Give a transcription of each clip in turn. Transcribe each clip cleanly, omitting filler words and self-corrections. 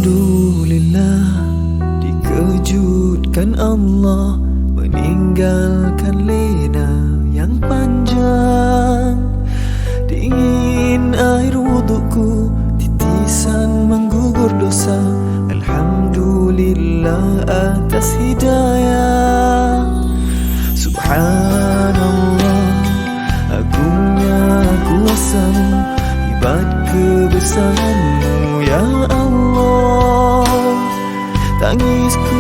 Alhamdulillah, dikejutkan Allah meninggalkan lena yang panjang. Dingin air wudukku, titisan menggugur dosa. Alhamdulillah atas hidayah. Subhanallah, agungnya kuasa-Mu, hebat kebesaran-Mu ya Allah. Tangisku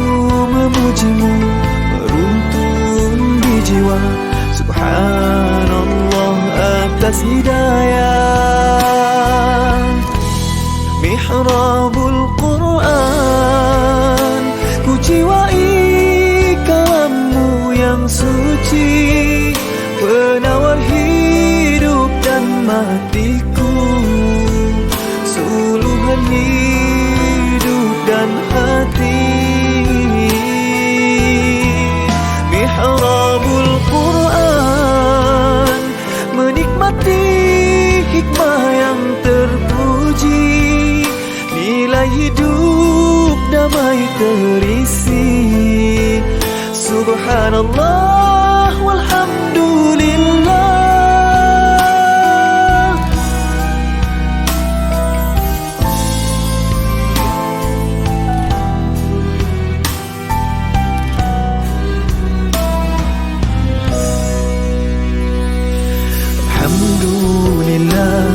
memuji-Mu, meruntun di jiwa. Subhanallah atas hidayah. Mihrabul Quran, ku jiwai kalam-Mu yang suci, penawar hidup dan matiku, suluhan hidup dan hati. Mihrabul Quran, menikmati hikmah yang terpuji, nilai hidup damai terisi. Subhanallah walhamdulillah. Alhamdulillah,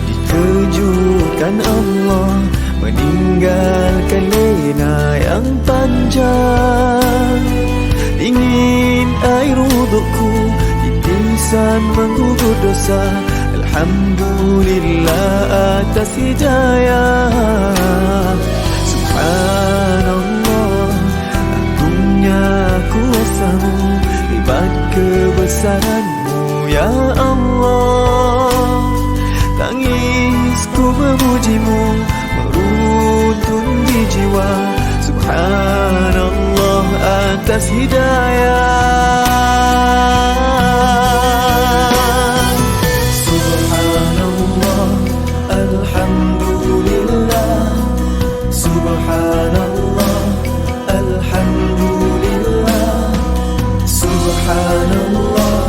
dikejutkan Allah meninggalkan lena yang panjang. Dingin air wudukku, titisan menggugur dosa. Alhamdulillah atas hidayah. Subhanallah, agungnya kuasa-Mu, hebat kebesaran-Mu ya Allah. Tangisku memuji-Mu, meruntun di jiwa. Subhanallah atas hidayah. Subhanallah, alhamdulillah. Subhanallah, alhamdulillah. Subhanallah,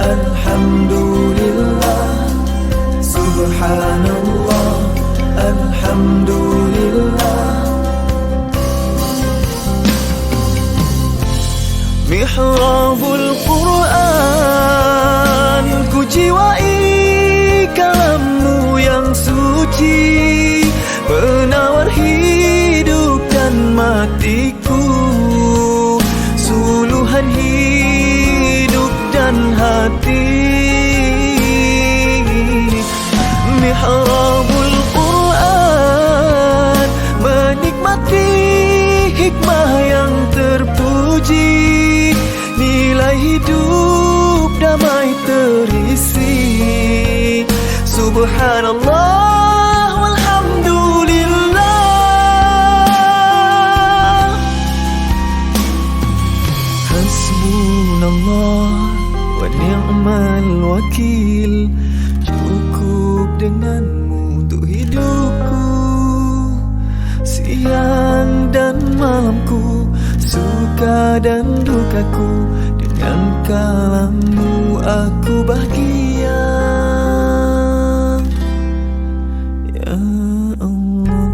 alhamdulillah. Subhanallah, alhamdulillah. Mihrabul Quran, ku jiwai kalam-Mu yang suci, penawar hidup dan matiku, suluhan hidup dan hati. Mihrabul Quran, menikmati hikmah yang terpuji, nilai hidup damai terisi. Subhanallah walhamdulillah. Hasbunallah wa ni'mal wakil, cukup dengan-Mu untuk hidupku, siang dan malamku, suka dan dukaku. Dengan kalam-Mu aku bahagia ya Allah.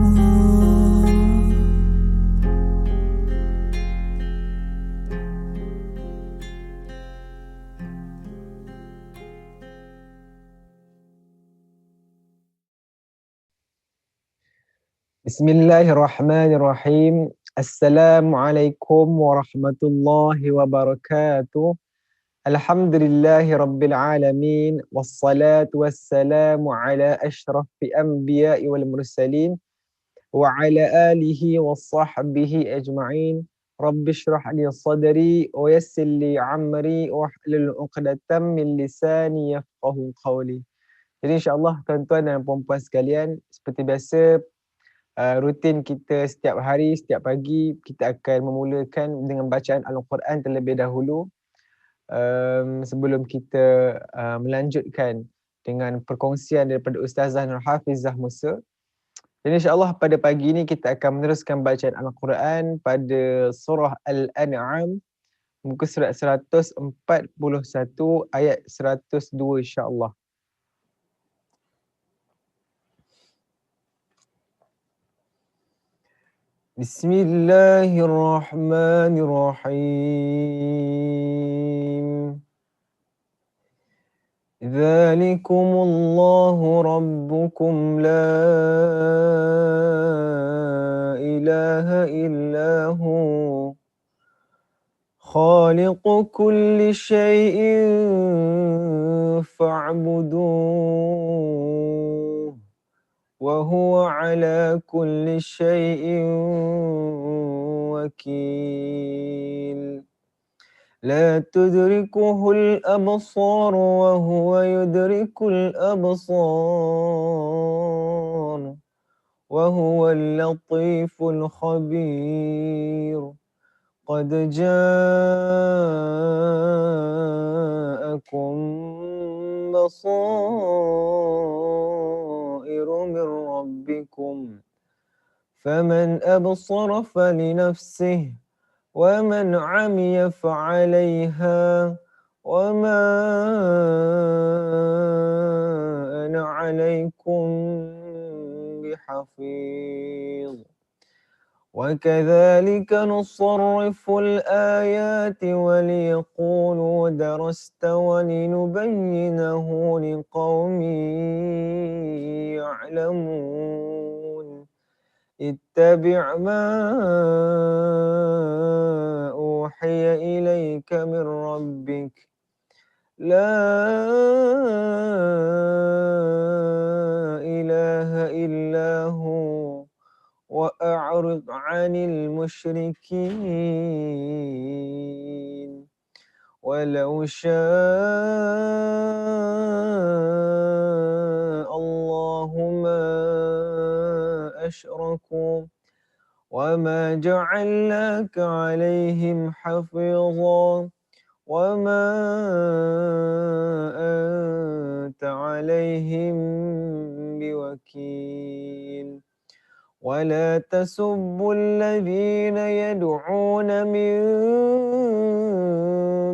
Bismillahirrahmanirrahim. Assalamualaikum warahmatullahi wabarakatuh. Alhamdulillahi rabbil alamin. Wassalatu wassalamu ala ashrafil anbiya'i wal mursalin wa ala alihi wa sahbihi ajma'in. Rabbi shrah li sadri wa yassir li amri wa hlul 'uqdatam min lisani yafqahu qawli. Jadi insya-Allah tuan-tuan dan puan-puan sekalian, seperti biasa rutin kita setiap hari, setiap pagi kita akan memulakan dengan bacaan Al-Quran terlebih dahulu sebelum kita melanjutkan dengan perkongsian daripada Ustazah Nur Hafizah Musa. Dan insya-Allah pada pagi ini kita akan meneruskan bacaan Al-Quran pada surah Al-An'am, muka surat 141 ayat 102 insya-Allah. Bismillahirrahmanirrahim. ذلكم الله ربكم لا إله إلا هو خالق كل شيء فاعبدوه وهو على كل شيء وكيل لا تدركه الأبصار وهو يدرك الأبصار وهو اللطيف الخبير قد جاءكم بصائر من ربكم فمن أبصر فلنفسه ومن عمي فعليها وما أنا عليكم بحفيظ وكذلك نصرف الآيات وليقولوا درست ولنبينه لقوم يعلمون اتبع ما أوحي إليك من ربك لا إله إلا هو وأعرض عن المشركين ولو شاء الله ما أشركوا وما جعلناك عليهم حفيظا وما أنت عليهم بوكيل ولا تسبوا الذين يدعون من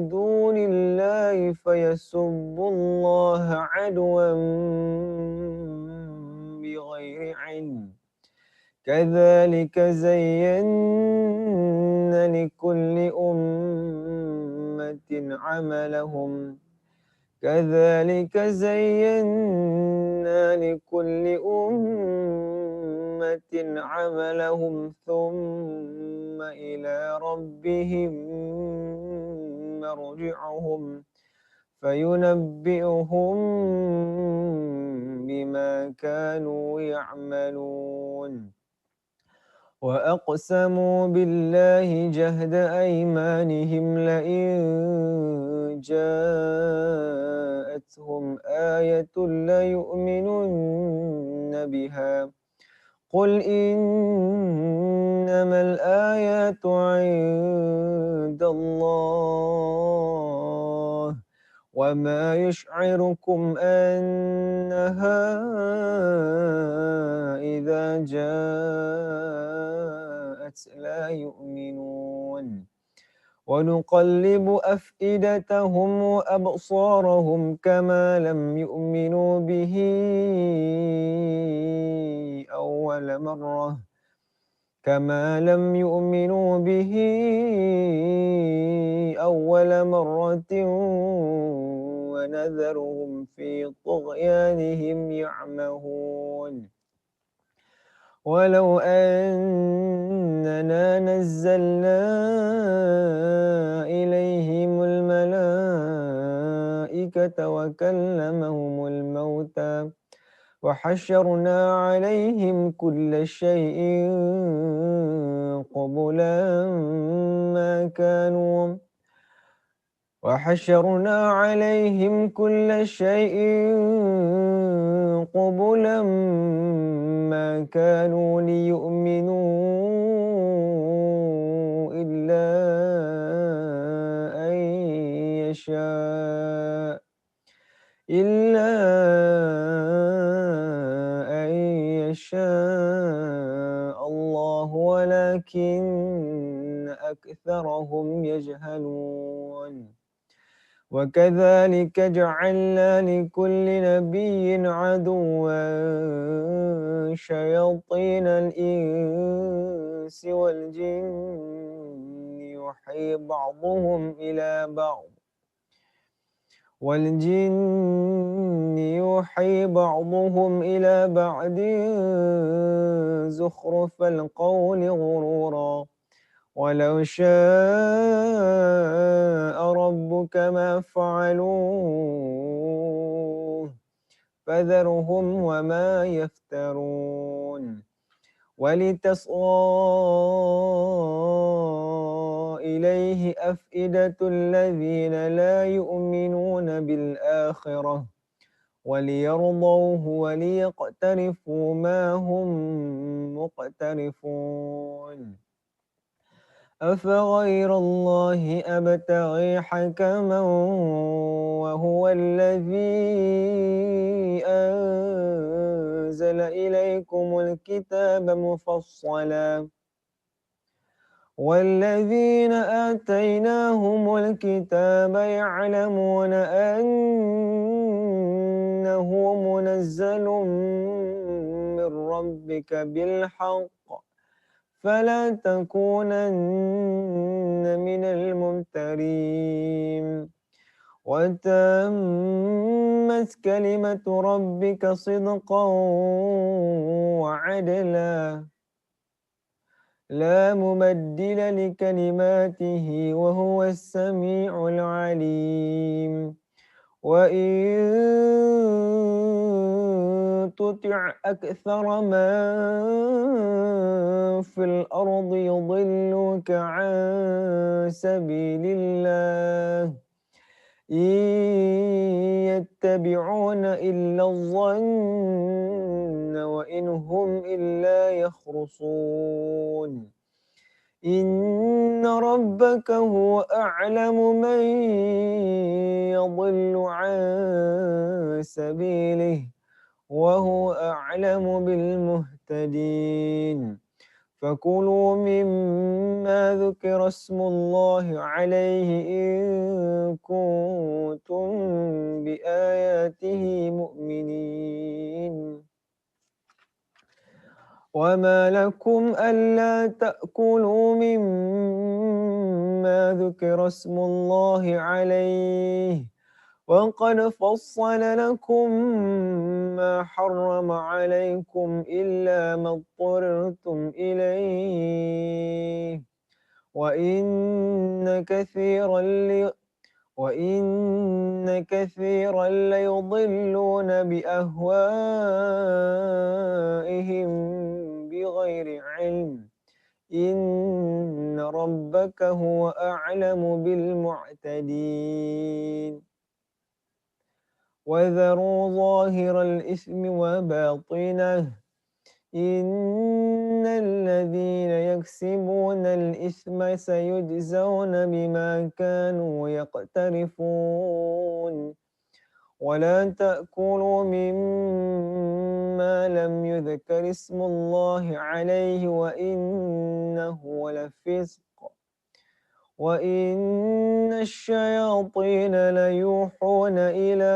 دون الله فيسبوا الله عدوا بغير علم كذلك زينا لكل أمة عملهم ثم إلى ربهم مرجعهم فينبئهم بما كانوا يعملون وأقسموا بالله جهد أيمانهم لئن جاءتهم آية ليؤمنن بها قل إنما الآيات عند الله وما يشعركم أنها إذا جاءت لا يؤمنون ونقلب أفئدتهم وأبصارهم كما لم يؤمنوا به أول مرة ونذرهم في طغيانهم يعمهون ولو أننا نزلنا إليهم الملائكة وكلمهم الموتى وحشرنا عليهم كل شيء قبلا ما كانوا ليؤمنوا إلا أن يشاء ولكن أكثرهم يجهلون وكذلك جعلنا لكل نبي عدوا شياطين الإنس والجن يوحي بعضهم إلى بعض زخرف القول غرورا ولو شاء ربك ما فعلوه فذرهم وما يفترون ولتصغى إليه أفئدة الذين لا يؤمنون بالآخرة وليرضوه وليقترفوا ما هم مقترفون أفغير الله أبتغي حكما وهو الذي أنزل إليكم الكتاب مفصلا والذين آتيناهم الكتاب يعلمون أنه منزل من ربك بالحق فلا تكونن من الممترين وتمت كلمة ربك صدقا وعدلا لا مبدل لكلماته وهو السميع العليم وإن تطع أكثر من في الأرض يضلوك عن سبيل الله إن يتبعون إلا الظن وإن هم إلا يخرصون إن ربك هو أعلم من يضل عن سبيله وهو أعلم بالمهتدين فكلوا مما ذكر اسم الله عليه إن كنتم بآياته مؤمنين وما لكم ألا تأكلوا مما ذكر اسم الله عليه وقد فصل لكم ما حرم عليكم إلا ما اضطررتم إليه وإن كثيرا ليضلون بأهوائهم بغير علم إن ربك هو أعلم بالمعتدين وذروا ظاهر الإثم وباطنه إن الذين يكسبون الإثم سيجزون بما كانوا يقترفون ولا تأكلوا مما لم يذكر اسم الله عليه وإنه لفسق وإن الشياطين ليوحون إلى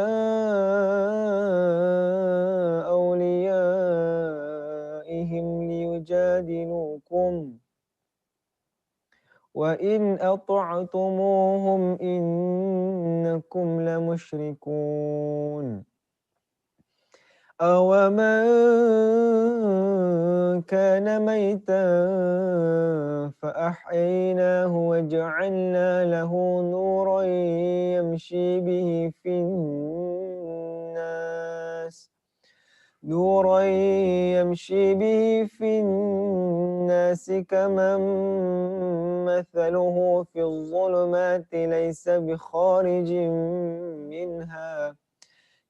أوليائهم ليجادلوكم وإن أطعتموهم إنكم لمشركون أومن كان ميتا فأحييناه وجعلنا له نورا يمشي به في الناس كمن مثله في الظلمات ليس بخارج منها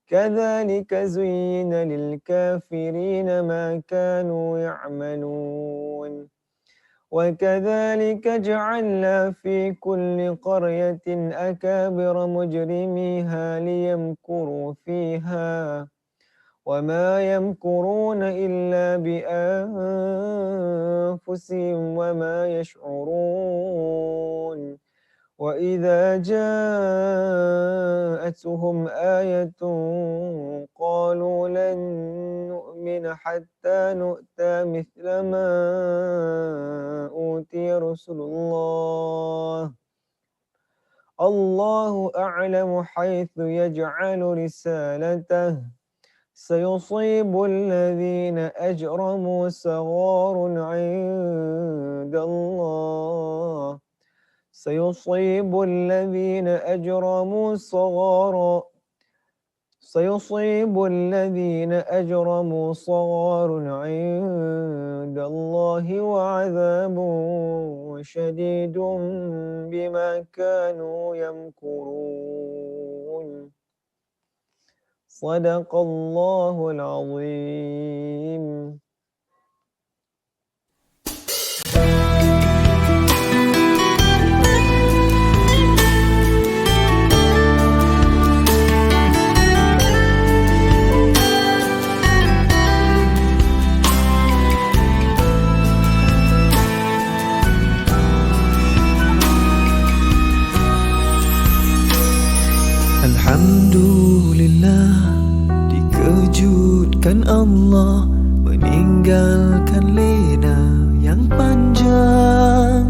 كذلك زين للكافرين ما كانوا يعملون وكذلك جعلنا في كل قرية أكابر مجرميها ليمكروا فيها وما يمكرون إلا بأنفسهم وما يشعرون وإذا جاءتهم آية قالوا لن نؤمن حتى نؤتى مثل ما أوتي رسل الله الله أعلم حيث يجعل رسالته سيصيب الذين أجرموا صغار عند الله سيصيب الذين أجرموا صغار عند الله وعذاب شديد بما كانوا يمكرون صدق الله العظيم. Alhamdulillah, dikejutkan Allah meninggalkan lena yang panjang.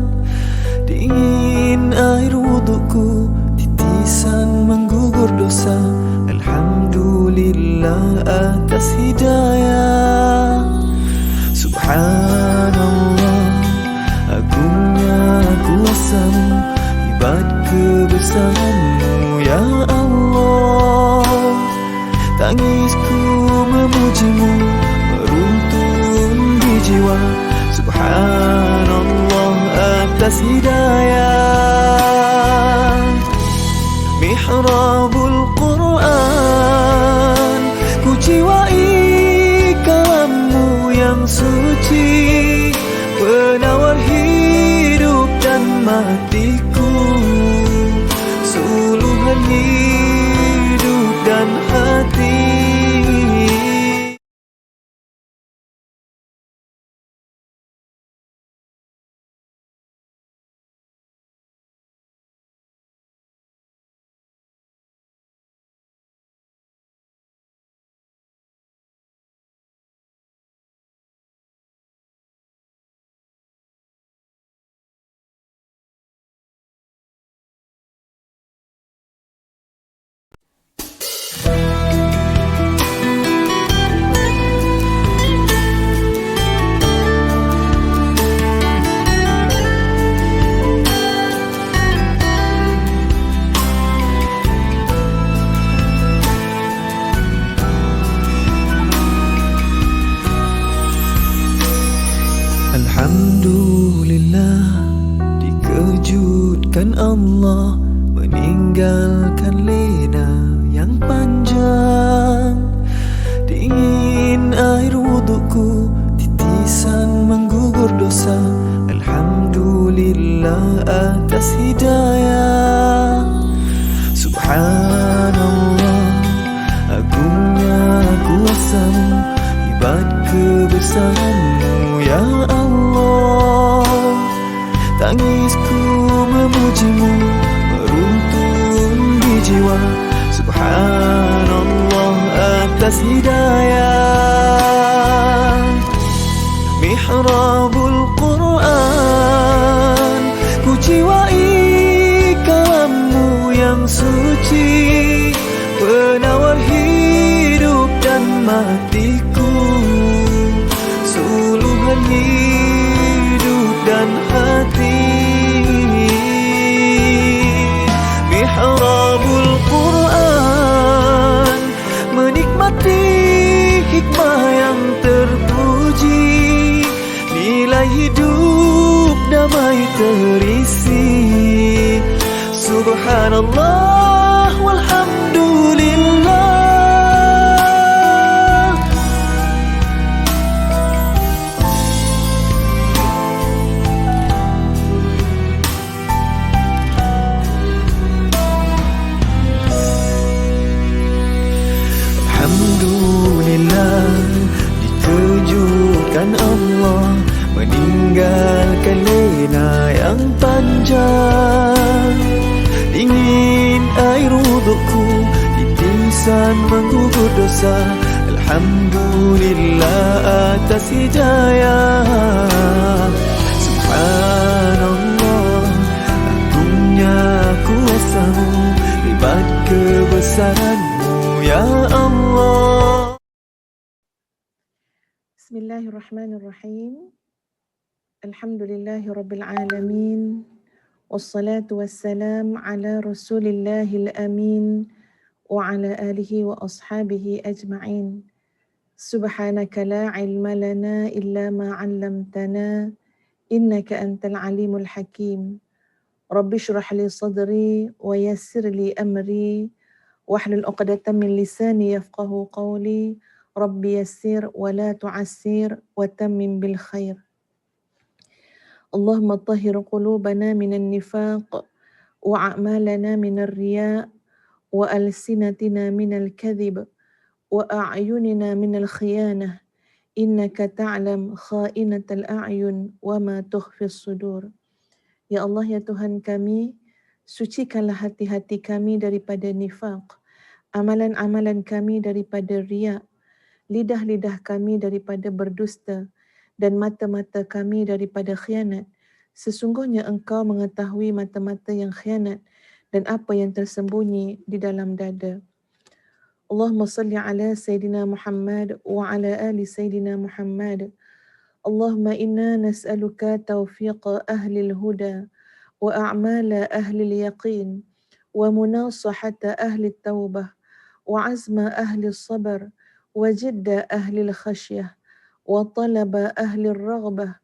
Dingin air wudukku, titisan menggugur dosa. Alhamdulillah atas hidayah. Subhanallah, agungnya kuasamu, hebat kebesaranmu ya Allah. Tangisku memujimu meruntun di jiwa. Subhanallah atas hidayah. Mihrabul Quran, ku jiwai kalammu yang suci, penawar hidup dan matiku, suluhan hidup dan hati. Alhamdulillah, dikejutkan Allah meninggalkan lena yang panjang. Dingin air wudukku, titisan menggugur dosa. Alhamdulillah atas hidayah. Subhanallah, agungnya kuasamu, hebat kebesaranmu ya Allah. Tangisku memujimu meruntun di jiwa. Subhanallah atas hidayah. Mihrabul Quran, ku jiwai kalammu yang suci, penawar hidup dan matiku, suluhan hidup dan hati. Mihrabul Quran, menikmati hikmah yang terpuji, nilai hidup damai terisi. Subhanallah walhamdulillah. Alhamdulillah, dosa. Alhamdulillah atas hidayah. Subhanallah, agungnya kuasa-Mu, hebat kebesaran-Mu ya Allah. Bismillahirrahmanirrahim. Alhamdulillahirabbil alamin. Wassalatu wassalam ala Rasulillahil amin wa ala alihi wa ashabihi ajma'in. Subhanaka la ilma lana illa ma 'allamtana innaka antal alimul hakim. Rabbi shrah li sadri wa yassir li amri wahlul 'uqdatam min lisani yafqahu qawli. Rabbi yassir wa la tu'assir wa tammim bil khair. Allahumma tahhir qulubana minan nifaq wa a'malana minar riya wa alsinatina minal kadhib wa a'yunina minal khiyanah. Innaka ta'lam kha'inatal a'yun wa ma tukhfis sudur. Ya Allah, ya Tuhan kami, sucikanlah hati-hati kami daripada nifaq, amalan-amalan kami daripada riya, lidah-lidah kami daripada berdusta, dan mata-mata kami daripada khianat. Sesungguhnya Engkau mengetahui mata-mata yang khianat dan apa yang tersembunyi di dalam dada. Allahumma salli ala Sayyidina Muhammad wa ala ali Sayyidina Muhammad. Allahumma inna nas'aluka tawfiqa ahli al-huda wa a'mala ahli al-yaqin wa munasahata ahli al-tawbah wa azma ahli al-sabr wa jidda ahli al-khashyah wa talaba ahli al-raghbah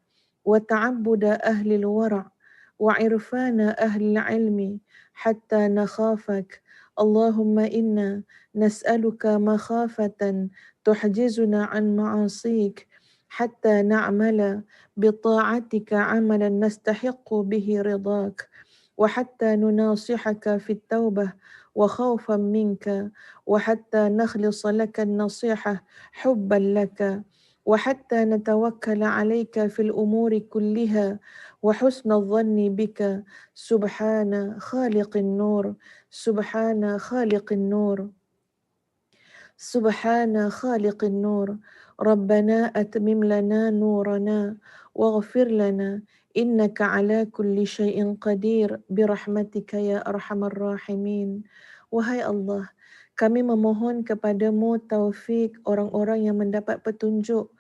wa ta'abbuda ahli al-wara' wa irfana ahli al-ilmi hatta nakhafak. Allahumma inna nas'aluka makhafatan tuhjizuna an ma'asik hatta na'mala bita'atika amalan nastahiqqu bihi ridak wa hatta nunasihaka fit tawbah wa khawfan minka wa hatta nakhlisa laka an-nasihah hubban laka wa hatta natawakkala alayka fil umuri kulliha wa husna dhanni bika. Subhana khaliqin nur, subhana khaliqin nur, subhana khaliqin nur. Rabbana atmim lana nurana waghfir lana innaka ala kulli syai'in qadir birahmatika ya arhamar rahimin. Wahai Allah, kami memohon kepadamu taufik orang-orang yang mendapat petunjuk.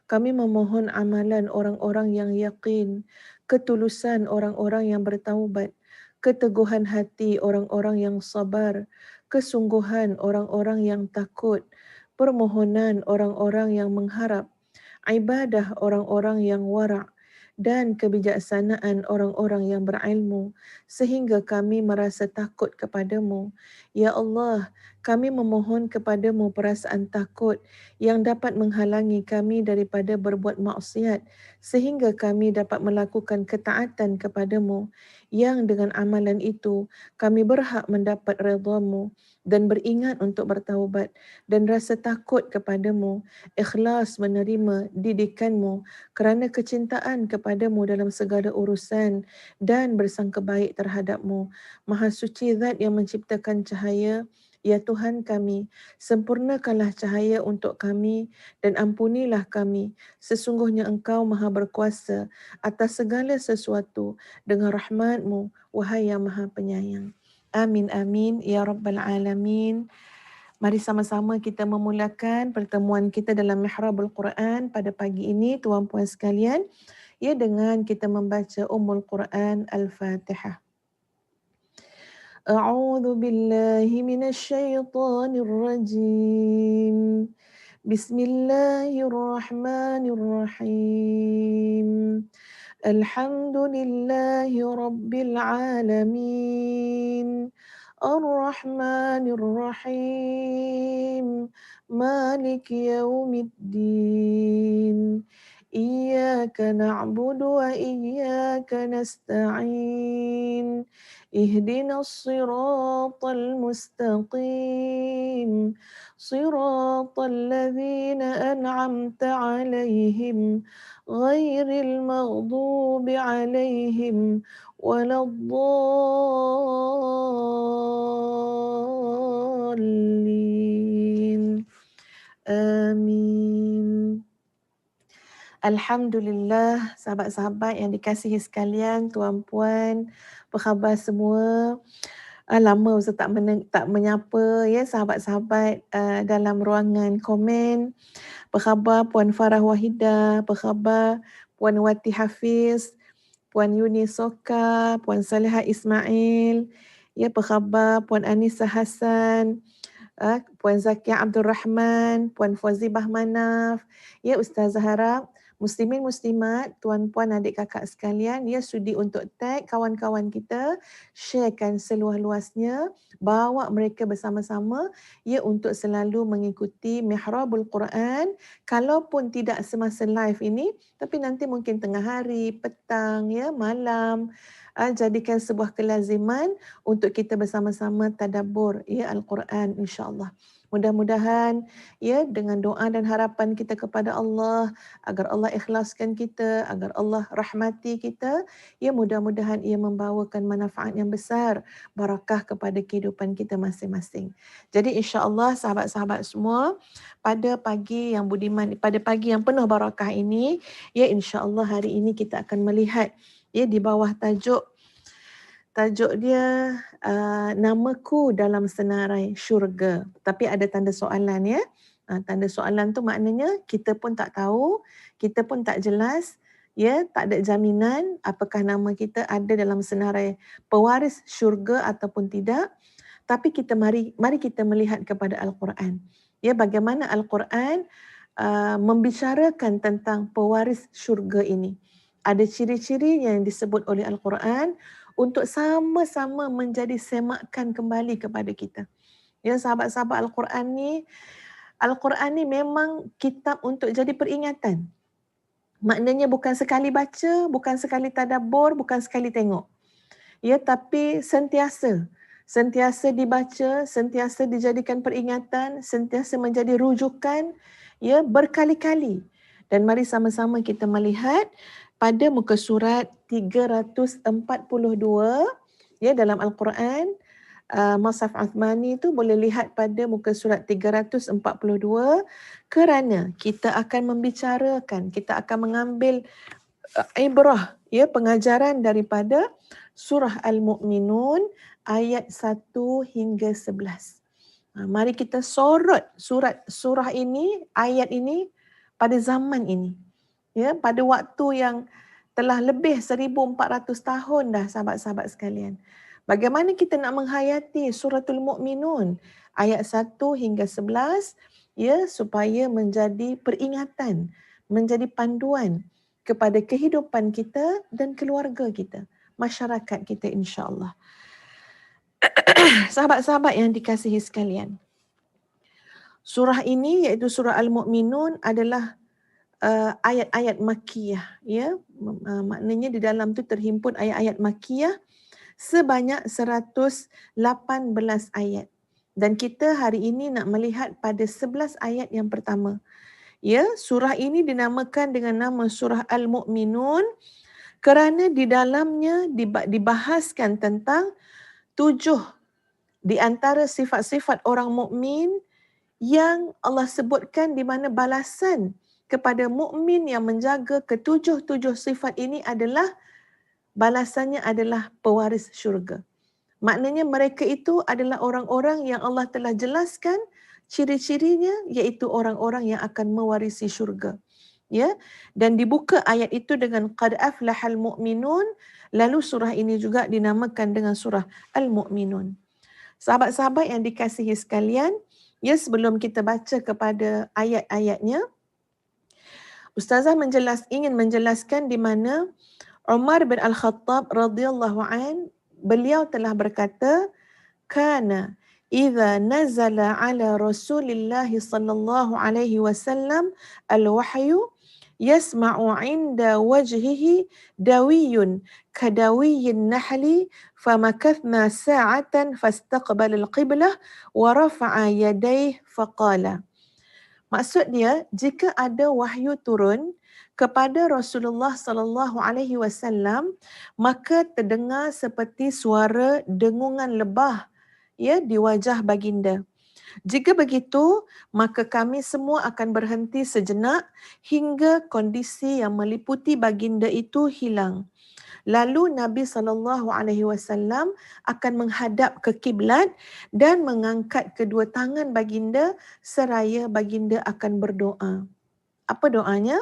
Kami memohon amalan orang-orang yang yakin, ketulusan orang-orang yang bertaubat, keteguhan hati orang-orang yang sabar, kesungguhan orang-orang yang takut, permohonan orang-orang yang mengharap, ibadah orang-orang yang wara' dan kebijaksanaan orang-orang yang berilmu sehingga kami merasa takut kepadamu. Ya Allah, kami memohon kepadamu perasaan takut yang dapat menghalangi kami daripada berbuat maksiat sehingga kami dapat melakukan ketaatan kepadamu yang dengan amalan itu kami berhak mendapat redha-Mu dan beringat untuk bertaubat dan rasa takut kepadamu, ikhlas menerima didikan-Mu kerana kecintaan kepadamu dalam segala urusan dan bersangka baik terhadap-Mu. Maha suci zat yang menciptakan cahaya. Ya Tuhan kami, sempurnakanlah cahaya untuk kami dan ampunilah kami. Sesungguhnya Engkau Maha berkuasa atas segala sesuatu dengan rahmat-Mu, wahai yang Maha penyayang. Amin amin ya rabbal alamin. Mari sama-sama kita memulakan pertemuan kita dalam Mihrabul Quran pada pagi ini, tuan-puan sekalian, ya, dengan kita membaca Ummul Quran Al-Fatihah. A'udzu billahi minasy syaithanir rajim. Bismillahirrahmanirrahim. Alhamdulillahi rabbil alamin. Ar-Rahmanir Rahim. Maliki yaumiddin. Iyyaka na'budu wa iyyaka nasta'in. Ihdinas siratal mustaqim. Siratal ladzina an'amta 'alaihim ghairil maghdubi 'alaihim waladdallin. Amin. Alhamdulillah, sahabat-sahabat yang dikasihi sekalian, tuan-puan, apa khabar semua? Lama Ustaz tak menyapa ya sahabat-sahabat dalam ruangan komen. Apa khabar Puan Farah Wahidah? Apa khabar Puan Wati Hafiz? Puan Yuni Soka, Puan Saleha Ismail? Ya, apa khabar Puan Anissa Hassan? Puan Zakia Abdul Rahman, Puan Fazibah Manaf, ya Ustazah harap muslimin muslimat, tuan-puan adik kakak sekalian, ya sudi untuk tag kawan-kawan kita, sharekan seluas-luasnya, bawa mereka bersama-sama ya untuk selalu mengikuti Mihrabul Quran, kalaupun tidak semasa live ini, tapi nanti mungkin tengah hari, petang, ya malam, jadikan sebuah kelaziman untuk kita bersama-sama tadabbur ya Al-Quran insya-Allah. Mudah-mudahan ya dengan doa dan harapan kita kepada Allah agar Allah ikhlaskan kita, agar Allah rahmati kita, ya mudah-mudahan ia membawakan manfaat yang besar, barakah kepada kehidupan kita masing-masing. Jadi insya-Allah sahabat-sahabat semua, pada pagi yang budiman, pada pagi yang penuh barakah ini, ya insya-Allah hari ini kita akan melihat ya di bawah tajuk dia namaku dalam senarai syurga. Tapi ada tanda soalan ya. Tanda soalan tu maknanya kita pun tak tahu, kita pun tak jelas, ya, tak ada jaminan apakah nama kita ada dalam senarai pewaris syurga ataupun tidak. Tapi mari kita melihat kepada Al-Quran. Ya, bagaimana Al-Quran membicarakan tentang pewaris syurga ini. Ada ciri-ciri yang disebut oleh Al-Quran untuk sama-sama menjadi semakan kembali kepada kita. Ya sahabat-sahabat Al-Quran ni memang kitab untuk jadi peringatan. Maknanya bukan sekali baca, bukan sekali tadabbur, bukan sekali tengok. Ya, tapi sentiasa dibaca, sentiasa dijadikan peringatan, sentiasa menjadi rujukan, ya, berkali-kali. Dan mari sama-sama kita melihat pada muka surat 342 ya dalam Al-Quran, Mushaf Uthmani itu boleh lihat pada muka surat 342, kerana kita akan membicarakan, kita akan mengambil ibrah, ya, pengajaran daripada surah Al-Mu'minun ayat 1 hingga 11. Mari kita sorot surah ini, ayat ini pada zaman ini. Ya, pada waktu yang telah lebih 1400 tahun dah sahabat-sahabat sekalian. Bagaimana kita nak menghayati suratul Mu'minun ayat 1 hingga 11 ya supaya menjadi peringatan, menjadi panduan kepada kehidupan kita dan keluarga kita, masyarakat kita insya-Allah. Sahabat-sahabat yang dikasihi sekalian. Surah ini iaitu surah Al-Mu'minun adalah ayat-ayat Makkiyah, ya, maknanya di dalam tu terhimpun ayat-ayat Makkiyah sebanyak 118 ayat. Dan kita hari ini nak melihat pada 11 ayat yang pertama. Ya, surah ini dinamakan dengan nama surah Al-Mu'minun kerana di dalamnya dibahaskan tentang 7 di antara sifat-sifat orang mukmin yang Allah sebutkan di mana balasan kepada mukmin yang menjaga ketujuh-tujuh sifat ini adalah balasannya adalah pewaris syurga. Maknanya mereka itu adalah orang-orang yang Allah telah jelaskan ciri-cirinya iaitu orang-orang yang akan mewarisi syurga. Ya, dan dibuka ayat itu dengan qad aflahal mu'minun, lalu surah ini juga dinamakan dengan surah Al-Mu'minun. Sahabat-sahabat yang dikasihi sekalian, ya, sebelum kita baca kepada ayat-ayatnya, Ustazah ingin menjelaskan di mana Umar bin Al-Khattab radhiyallahu an, beliau telah berkata, kana idza nazala ala Rasulillah sallallahu alaihi wasallam al-wahyu yasma'u 'inda wajhihi dawiyun kadawiyyin nahli famakathna sa'atan fastaqbala al-qiblah wa rafa'a yadayhi faqala. Maksud dia, jika ada wahyu turun kepada Rasulullah sallallahu alaihi wasallam, maka terdengar seperti suara dengungan lebah ya di wajah baginda. Jika begitu, maka kami semua akan berhenti sejenak hingga kondisi yang meliputi baginda itu hilang. Lalu Nabi SAW akan menghadap ke kiblat dan mengangkat kedua tangan baginda seraya baginda akan berdoa. Apa doanya?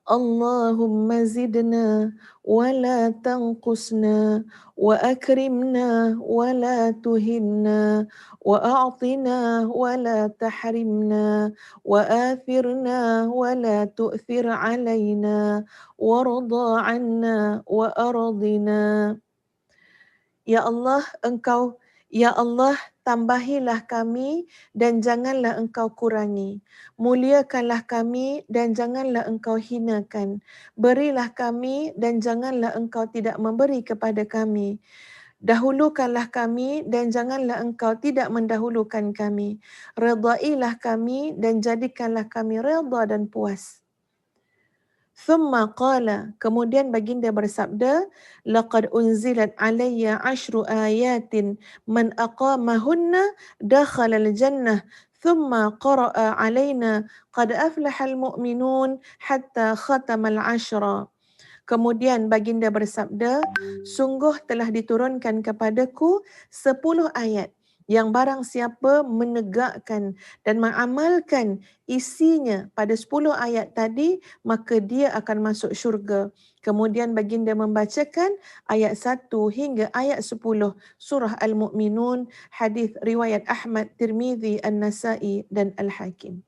Allahumma zidna wa la tanqusna wa akrimna wa la tuhinna wa a'tina wa la tahrimna wa athirna wa la tu'thir alaina warda 'anna wa ardina. Ya Allah, tambahilah kami dan janganlah engkau kurangi. Muliakanlah kami dan janganlah engkau hinakan. Berilah kami dan janganlah engkau tidak memberi kepada kami. Dahulukanlah kami dan janganlah engkau tidak mendahulukan kami. Redailah kami dan jadikanlah kami redha dan puas. Thumma qala, kemudian baginda bersabda, laqad unzilat alayya 10 ayatin man aqamahunna dakhala al-jannah. Thumma qara'a alaina qad aflahal mu'minun hatta khatamal 10. Kemudian baginda bersabda, sungguh telah diturunkan kepadaku 10 ayat yang barang siapa menegakkan dan mengamalkan isinya pada 10 ayat tadi, maka dia akan masuk syurga. Kemudian baginda membacakan ayat 1 hingga ayat 10 surah Al-Mu'minun, hadis riwayat Ahmad, Tirmizi, An-Nasai dan Al-Hakim.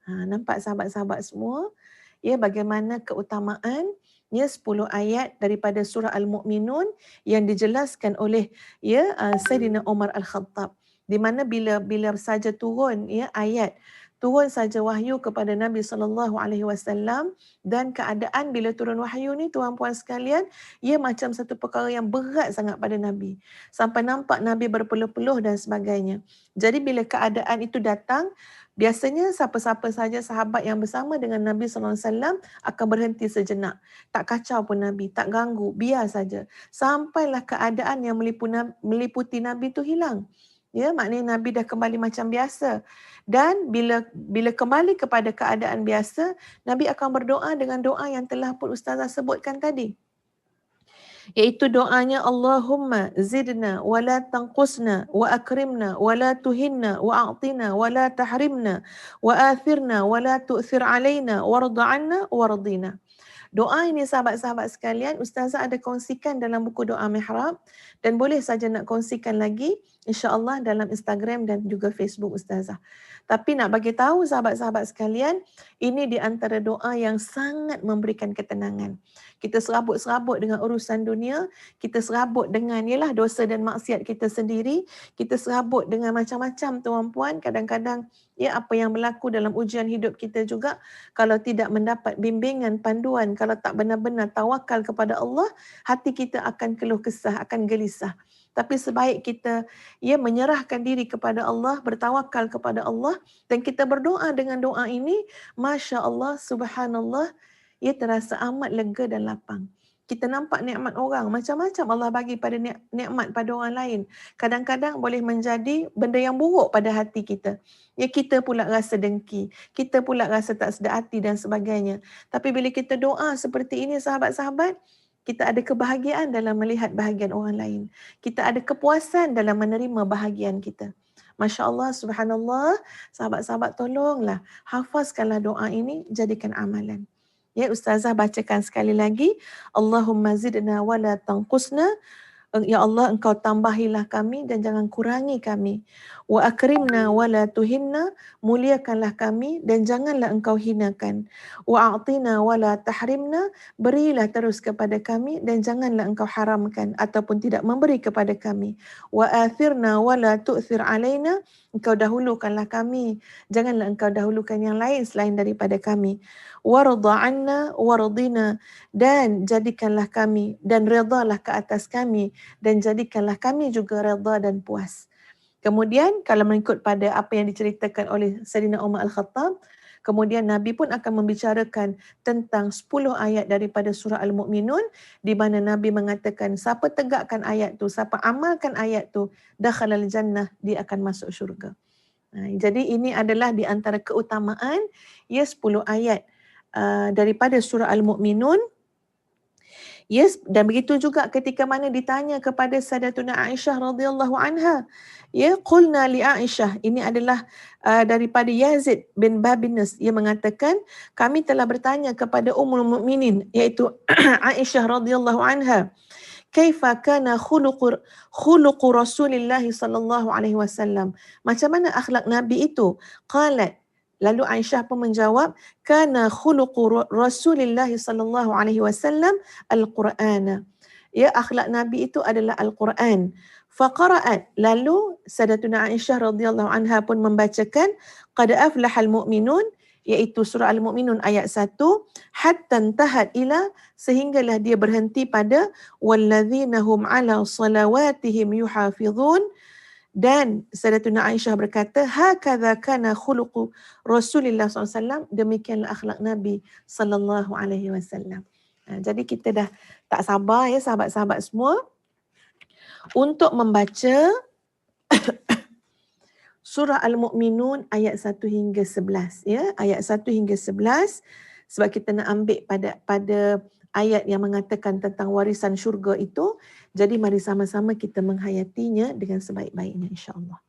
Nampak sahabat-sahabat semua, ya, bagaimana keutamaan 10 ayat daripada surah Al-Mu'minun yang dijelaskan oleh Sayyidina Umar Al-Khattab, di mana bila saja turun turun saja wahyu kepada Nabi SAW, dan keadaan bila turun wahyu ni, tuan-puan sekalian, ia macam satu perkara yang berat sangat pada Nabi, sampai nampak Nabi berpeluh-peluh dan sebagainya. Jadi bila keadaan itu datang, biasanya siapa-siapa saja sahabat yang bersama dengan Nabi SAW akan berhenti sejenak. Tak kacau pun Nabi, tak ganggu, biar saja. Sampailah keadaan yang meliputi Nabi itu hilang. Ya, maknanya Nabi dah kembali macam biasa. Dan bila kembali kepada keadaan biasa, Nabi akan berdoa dengan doa yang telah pun Ustazah sebutkan tadi. Iaitu doanya, Allahumma zidna wa la tanqusna wa akrimna wa la tuhinna wa a'tina wa la tahrimna wa athirna wa la tu'thir alaina warda 'anna wardina. Doa ini sahabat-sahabat sekalian, Ustazah ada kongsikan dalam buku doa mihrab, dan boleh saja nak kongsikan lagi insya-Allah dalam Instagram dan juga Facebook Ustazah. Tapi nak bagi tahu sahabat-sahabat sekalian, ini di antara doa yang sangat memberikan ketenangan. Kita serabut-serabut dengan urusan dunia, kita serabut dengan dosa dan maksiat kita sendiri, kita serabut dengan macam-macam tuan-puan, kadang-kadang apa yang berlaku dalam ujian hidup kita juga, kalau tidak mendapat bimbingan, panduan, kalau tak benar-benar tawakal kepada Allah, hati kita akan keluh kesah, akan gelisah. Tapi sebaik kita menyerahkan diri kepada Allah, bertawakal kepada Allah, dan kita berdoa dengan doa ini, Masya Allah, Subhanallah, terasa amat lega dan lapang. Kita nampak nikmat orang, macam-macam Allah bagi pada nikmat pada orang lain. Kadang-kadang boleh menjadi benda yang buruk pada hati kita. Kita pula rasa dengki, kita pula rasa tak sedar hati dan sebagainya. Tapi bila kita doa seperti ini sahabat-sahabat, kita ada kebahagiaan dalam melihat bahagian orang lain. Kita ada kepuasan dalam menerima bahagian kita. Masya Allah, subhanallah, sahabat-sahabat tolonglah, hafazkanlah doa ini, jadikan amalan. Ustazah bacakan sekali lagi. Allahumma zidna wa la tanqusna. Ya Allah, engkau tambahilah kami dan jangan kurangi kami. Wa akrimna wa la tuhinna, muliakanlah kami dan janganlah engkau hinakan. Wa a'tina wa la tahrimna, berilah terus kepada kami dan janganlah engkau haramkan ataupun tidak memberi kepada kami. Wa athirna wa la tu'thir alaina, engkau dahulukanlah kami, janganlah engkau dahulukan yang lain selain daripada kami. Warda 'anna wardina, dan jadikanlah kami dan redalah ke atas kami dan jadikanlah kami juga reda dan puas. Kemudian kalau mengikut pada apa yang diceritakan oleh Sayyidina Umar Al-Khattab, Kemudian Nabi pun akan membicarakan tentang 10 ayat daripada surah Al-Mu'minun di mana Nabi mengatakan siapa tegakkan ayat tu, siapa amalkan ayat tu, dakhalal jannah, dia akan masuk syurga. Jadi ini adalah di antara keutamaan 10 ayat daripada surah Al-Mu'minun. Yes, dan begitu juga ketika mana ditanya kepada Sayyidatuna Aisyah radhiyallahu anha. Qulna li Aisyah, ini adalah daripada Yazid bin Babinus. Ia mengatakan, kami telah bertanya kepada Ummul Mukminin iaitu Aisyah radhiyallahu anha. Kaifa kana khuluqu Rasulillah sallallahu alaihi wasallam? Macam mana akhlak Nabi itu? Qalat, lalu Aisyah pun menjawab, kana khuluqu Rasulillah sallallahu alaihi wasallam al-Qur'ana. Akhlak Nabi itu adalah Al-Quran. Faqara'at, lalu Sayyidatuna Aisyah radhiyallahu anha pun membacakan qad aflahal mu'minun, iaitu surah Al-Mu'minun ayat 1, hatta intahat ila, sehinggalah dia berhenti pada walladzina hum ala salawatihim yuhafizun. Dan Sayyidatuna Aisyah berkata, hakadha kana khuluqu Rasulillah SAW, demikianlah akhlak Nabi sallallahu alaihi wasallam. Jadi kita dah tak sabar sahabat-sahabat semua untuk membaca surah Al-Mu'minun ayat 1 hingga 11. Ayat 1 hingga 11 sebab kita nak ambil pada ayat yang mengatakan tentang warisan syurga itu. Jadi mari sama-sama kita menghayatinya dengan sebaik-baiknya insya-Allah.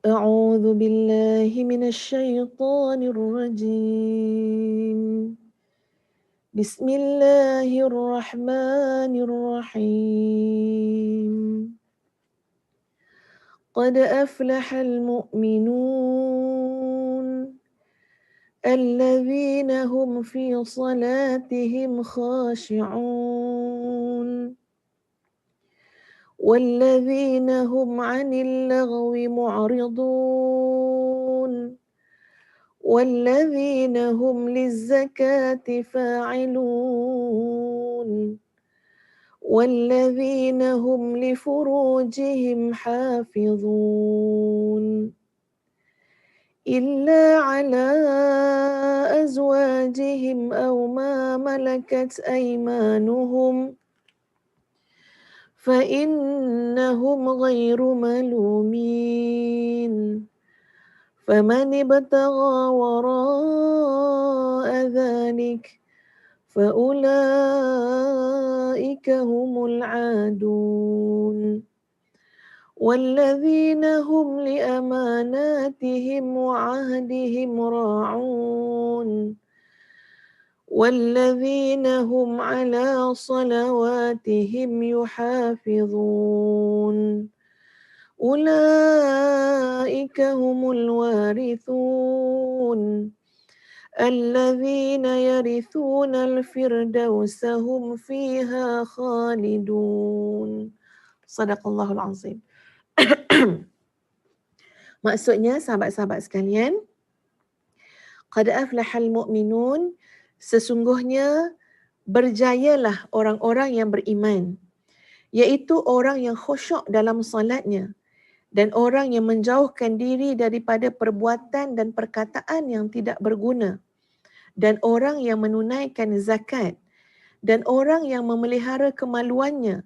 A'udzu billahi minasyaitonir rajim. Bismillahirrahmanirrahim. قد أفلح المؤمنون الذين هم في صلاتهم خاشعون والذين هم عن اللغو معرضون والذين هم للزكاة فاعلون والذين هم لفروجهم حافظون إلا على أزواجهم أو ما ملكت أيمانهم فإنهم غير ملومين فمن ابتغى وراء ذلك فأولئك هم العادون والذين هم لأماناتهم وعهدهم راعون والذين هم على صلواتهم يحافظون أولئك هم الوارثون الذين يرثون الفردوس هم فيها خالدون. Sadaqallahul azim. Maksudnya sahabat-sahabat sekalian, qad aflahal mu'minun, sesungguhnya berjayalah orang-orang yang beriman, iaitu orang yang khusyuk dalam salatnya dan orang yang menjauhkan diri daripada perbuatan dan perkataan yang tidak berguna, dan orang yang menunaikan zakat, dan orang yang memelihara kemaluannya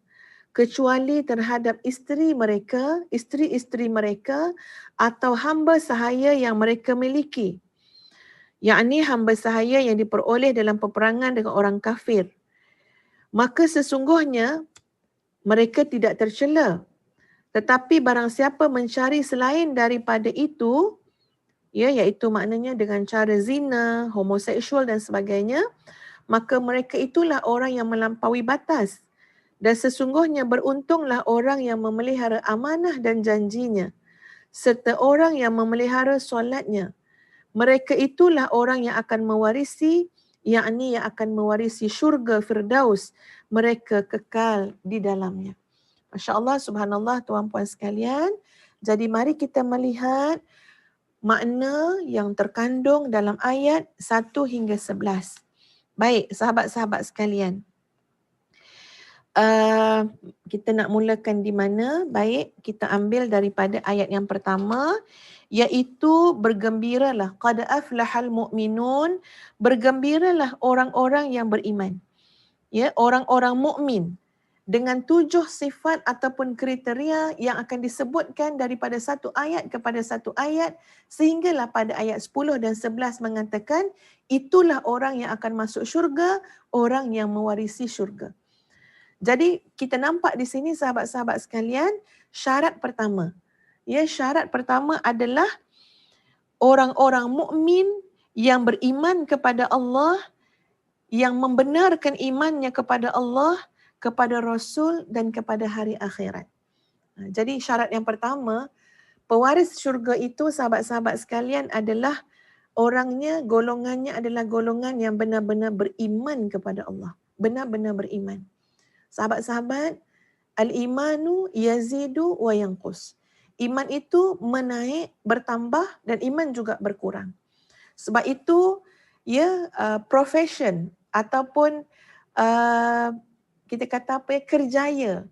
kecuali terhadap isteri mereka, isteri-isteri mereka atau hamba sahaya yang mereka miliki, yakni hamba sahaya yang diperoleh dalam peperangan dengan orang kafir. Maka sesungguhnya mereka tidak tercela. Tetapi barang siapa mencari selain daripada itu, iaitu maknanya dengan cara zina, homoseksual dan sebagainya, maka mereka itulah orang yang melampaui batas. Dan sesungguhnya beruntunglah orang yang memelihara amanah dan janjinya, serta orang yang memelihara solatnya. Mereka itulah orang yang akan mewarisi, yakni yang akan mewarisi syurga Firdaus, mereka kekal di dalamnya. Masya Allah, subhanallah, tuan-puan sekalian. Jadi mari kita melihat makna yang terkandung dalam ayat 1 hingga 11. Baik, sahabat-sahabat sekalian. kita nak mulakan di mana? Baik, kita ambil daripada ayat yang pertama, iaitu bergembiralah, qad aflahal mu'minun, bergembiralah orang-orang yang beriman. Ya, orang-orang mukmin dengan 7 sifat ataupun kriteria yang akan disebutkan daripada satu ayat kepada satu ayat, sehinggalah pada ayat 10 dan 11 mengatakan itulah orang yang akan masuk syurga, orang yang mewarisi syurga. Jadi kita nampak di sini sahabat-sahabat sekalian, syarat pertama. Ya, syarat pertama adalah orang-orang mukmin yang beriman kepada Allah, yang membenarkan imannya kepada Allah, kepada Rasul dan kepada hari akhirat. Jadi syarat yang pertama, pewaris syurga itu sahabat-sahabat sekalian adalah orangnya, golongannya adalah golongan yang benar-benar beriman kepada Allah. Benar-benar beriman. Sahabat-sahabat, al-imanu yazidu wa yanqus. Iman itu menaik, bertambah dan iman juga berkurang. Sebab itu, profession ataupun kita kata kerjaya,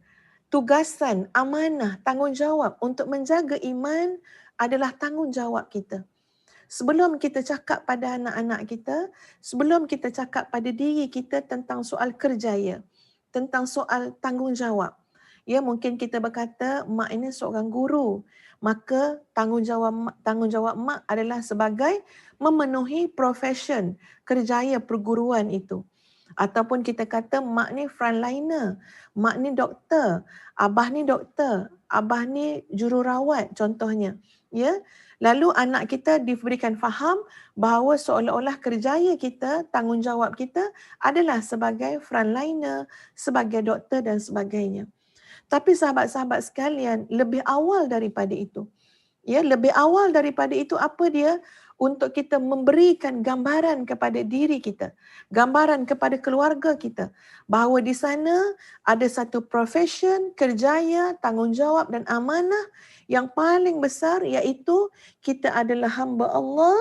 tugasan, amanah, tanggungjawab untuk menjaga iman adalah tanggungjawab kita. Sebelum kita cakap pada anak-anak kita, sebelum kita cakap pada diri kita tentang soal kerjaya, tentang soal tanggungjawab. Ya, mungkin kita berkata mak ini seorang guru, maka tanggungjawab mak adalah sebagai memenuhi profession kerjaya perguruan itu. Ataupun kita kata mak ni frontliner, mak ni doktor, abah ni doktor, abah ni jururawat contohnya. Ya, lalu anak kita diberikan faham bahawa seolah-olah kerjaya kita, tanggungjawab kita adalah sebagai frontliner, sebagai doktor dan sebagainya. Tapi sahabat-sahabat sekalian, lebih awal daripada itu. Ya, lebih awal daripada itu apa dia? Untuk kita memberikan gambaran kepada diri kita, gambaran kepada keluarga kita, bahawa di sana ada satu profession, kerjaya, tanggungjawab dan amanah yang paling besar, iaitu kita adalah hamba Allah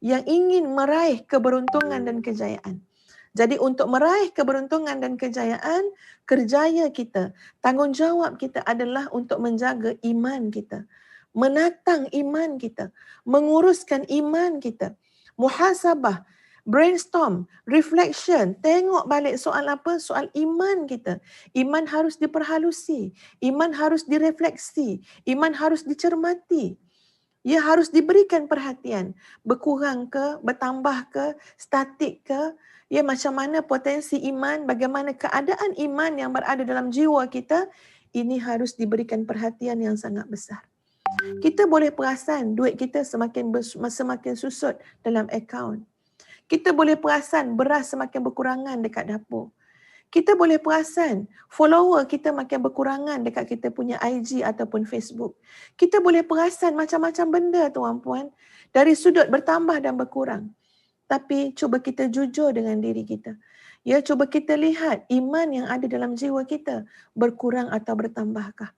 yang ingin meraih keberuntungan dan kejayaan. Jadi untuk meraih keberuntungan dan kejayaan, kerjaya kita, tanggungjawab kita adalah untuk menjaga iman kita, menatang iman kita, menguruskan iman kita, muhasabah, brainstorm, reflection, tengok balik soal apa? Soal iman kita. Iman harus diperhalusi, iman harus direfleksi, iman harus dicermati. Ia harus diberikan perhatian, berkurang ke, bertambah ke, statik ke, ya macam mana potensi iman, bagaimana keadaan iman yang berada dalam jiwa kita, ini harus diberikan perhatian yang sangat besar. Kita boleh perasan duit kita semakin susut dalam akaun. Kita boleh perasan beras semakin berkurangan dekat dapur. Kita boleh perasan follower kita makin berkurangan dekat kita punya IG ataupun Facebook. Kita boleh perasan macam-macam benda tuan-puan dari sudut bertambah dan berkurang. Tapi cuba kita jujur dengan diri kita. Ya, cuba kita lihat iman yang ada dalam jiwa kita berkurang atau bertambahkah.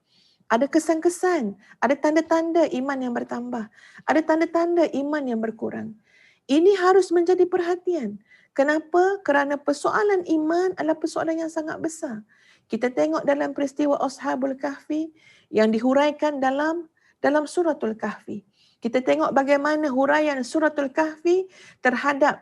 Ada kesan-kesan, ada tanda-tanda iman yang bertambah, ada tanda-tanda iman yang berkurang. Ini harus menjadi perhatian. Kenapa? Kerana persoalan iman adalah persoalan yang sangat besar. Kita tengok dalam peristiwa Ashabul Kahfi yang dihuraikan dalam suratul Kahfi. Kita tengok bagaimana huraian suratul Kahfi terhadap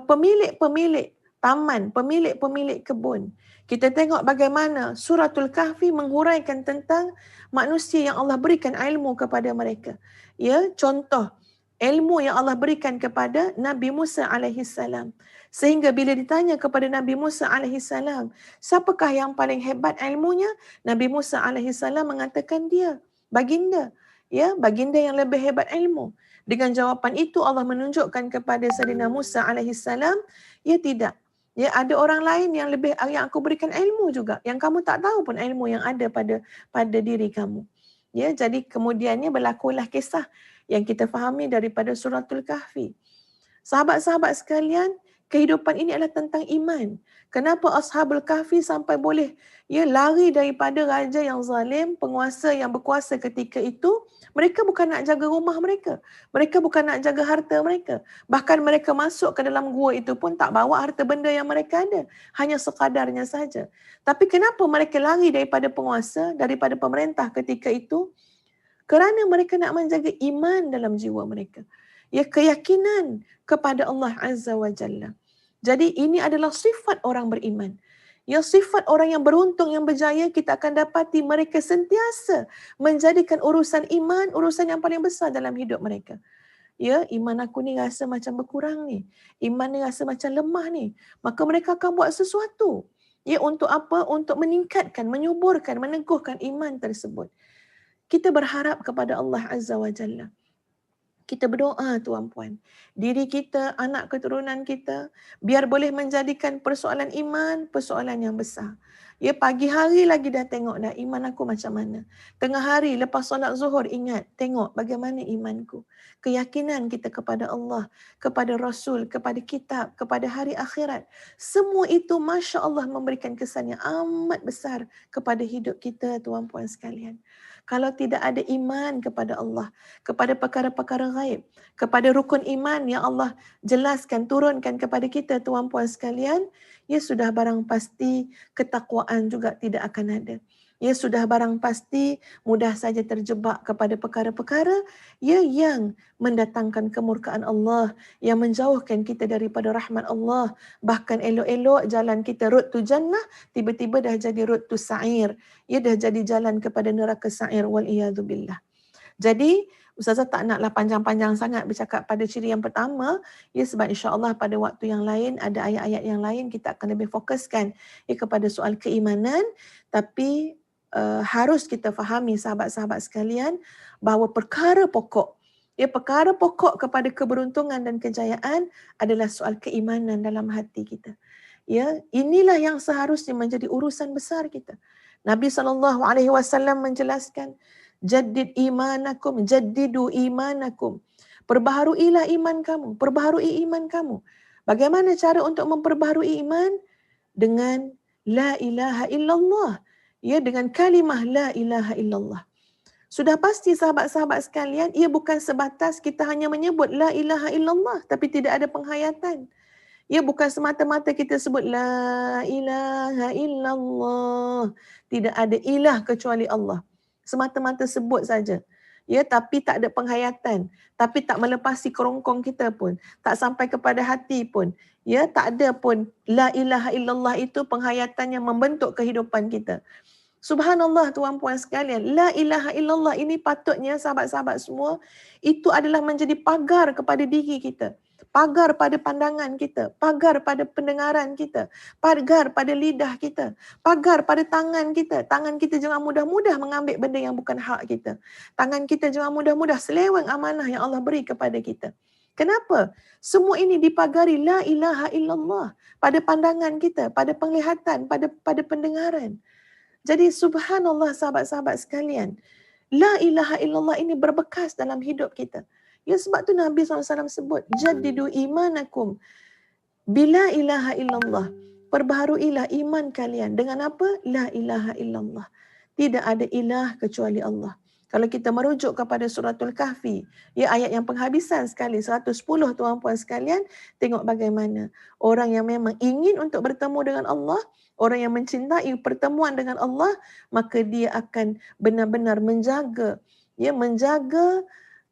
pemilik-pemilik taman, pemilik-pemilik kebun. Kita tengok bagaimana suratul Kahfi menghuraikan tentang manusia yang Allah berikan ilmu kepada mereka. Ya, contoh ilmu yang Allah berikan kepada Nabi Musa alaihissalam. Sehingga bila ditanya kepada Nabi Musa alaihissalam, siapakah yang paling hebat ilmunya? Nabi Musa alaihissalam mengatakan dia, baginda. Ya, baginda yang lebih hebat ilmu. Dengan jawapan itu Allah menunjukkan kepada Sayyidina Musa alaihissalam, ya tidak. Ya, ada orang lain yang aku berikan ilmu juga, yang kamu tak tahu pun ilmu yang ada pada diri kamu. Ya, jadi kemudiannya berlakulah kisah yang kita fahami daripada suratul Kahfi. Sahabat-sahabat sekalian, Kehidupan ini adalah tentang iman. Kenapa Ashabul Kahfi sampai boleh lari daripada raja yang zalim, penguasa yang berkuasa ketika itu? Mereka bukan nak jaga rumah mereka. Mereka bukan nak jaga harta mereka. Bahkan mereka masuk ke dalam gua itu pun tak bawa harta benda yang mereka ada. Hanya sekadarnya saja. Tapi kenapa mereka lari daripada penguasa, daripada pemerintah ketika itu? Kerana mereka nak menjaga iman dalam jiwa mereka. Keyakinan kepada Allah Azza wa Jalla. Jadi ini adalah sifat orang beriman. Sifat orang yang beruntung, yang berjaya, kita akan dapati mereka sentiasa menjadikan urusan iman, urusan yang paling besar dalam hidup mereka. Iman aku ni rasa macam berkurang ni. Iman ni rasa macam lemah ni. Maka mereka akan buat sesuatu. Untuk apa? Untuk meningkatkan, menyuburkan, meneguhkan iman tersebut. Kita berharap kepada Allah Azza wa Jalla. Kita berdoa tuan-puan, diri kita, anak keturunan kita, biar boleh menjadikan persoalan iman, persoalan yang besar. Pagi hari lagi dah tengok dah iman aku macam mana. Tengah hari lepas solat zuhur ingat, tengok bagaimana imanku. Keyakinan kita kepada Allah, kepada Rasul, kepada kitab, kepada hari akhirat. Semua itu Masya Allah memberikan kesan yang amat besar kepada hidup kita tuan-puan sekalian. Kalau tidak ada iman kepada Allah, kepada perkara-perkara gaib, kepada rukun iman yang Allah jelaskan, turunkan kepada kita tuan-puan sekalian, sudah barang pasti ketakwaan juga tidak akan ada. Sudah barang pasti mudah saja terjebak kepada perkara-perkara yang mendatangkan kemurkaan Allah, yang menjauhkan kita daripada rahmat Allah. Bahkan elok-elok jalan kita road to jannah, tiba-tiba dah jadi road to sa'ir. Dah jadi jalan kepada neraka sa'ir, wal-iyadzubillah. Jadi Ustazah tak naklah panjang-panjang sangat bercakap pada ciri yang pertama, sebab insya-Allah pada waktu yang lain ada ayat-ayat yang lain kita akan lebih fokuskan kepada soal keimanan. Tapi harus kita fahami sahabat-sahabat sekalian bahawa perkara pokok kepada keberuntungan dan kejayaan adalah soal keimanan dalam hati kita. Inilah yang seharusnya menjadi urusan besar kita. Nabi SAW menjelaskan, jaddidu imanakum. Perbaharuilah iman kamu, perbaharui iman kamu. Bagaimana cara untuk memperbaharui iman? Dengan la ilaha illallah. Dengan kalimah la ilaha illallah. Sudah pasti sahabat-sahabat sekalian, ia bukan sebatas kita hanya menyebut la ilaha illallah tapi tidak ada penghayatan. Bukan semata-mata kita sebut la ilaha illallah. Tidak ada ilah kecuali Allah. Semata-mata sebut saja. Tapi tak ada penghayatan. Tapi tak melepasi kerongkong kita pun. Tak sampai kepada hati pun. Tak ada pun la ilaha illallah itu penghayatan yang membentuk kehidupan kita. Subhanallah tuan-puan sekalian, la ilaha illallah ini patutnya sahabat-sahabat semua, itu adalah menjadi pagar kepada diri kita. Pagar pada pandangan kita, pagar pada pendengaran kita, pagar pada lidah kita, pagar pada tangan kita. Tangan kita jangan mudah-mudah mengambil benda yang bukan hak kita. Tangan kita jangan mudah-mudah seleweng amanah yang Allah beri kepada kita. Kenapa? Semua ini dipagari la ilaha illallah pada pandangan kita, pada penglihatan, pada pendengaran. Jadi subhanallah sahabat-sahabat sekalian, la ilaha illallah ini berbekas dalam hidup kita. Sebab tu Nabi SAW sebut, jaddidu imanakum bila ilaha illallah. Perbaharuilah iman kalian. Dengan apa? La ilaha illallah. Tidak ada ilah kecuali Allah. Kalau kita merujuk kepada suratul Kahfi, ayat yang penghabisan sekali, 110 tuan-puan sekalian, tengok bagaimana orang yang memang ingin untuk bertemu dengan Allah, orang yang mencintai pertemuan dengan Allah, maka dia akan benar-benar menjaga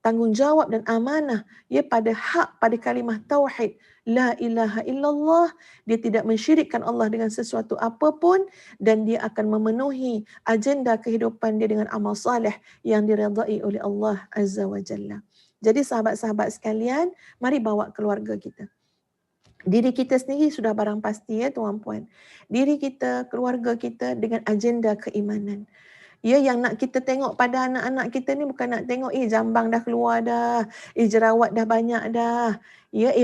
tanggungjawab dan amanah pada hak, pada kalimah tauhid la ilaha illallah. Dia tidak mensyirikkan Allah dengan sesuatu apapun dan dia akan memenuhi agenda kehidupan dia dengan amal saleh yang diredai oleh Allah Azza wa Jalla. Jadi sahabat-sahabat sekalian, mari bawa keluarga kita. Diri kita sendiri sudah barang pasti tuan-puan. Diri kita, keluarga kita dengan agenda keimanan. Yang nak kita tengok pada anak-anak kita ni bukan nak tengok jambang dah keluar dah, jerawat dah banyak dah,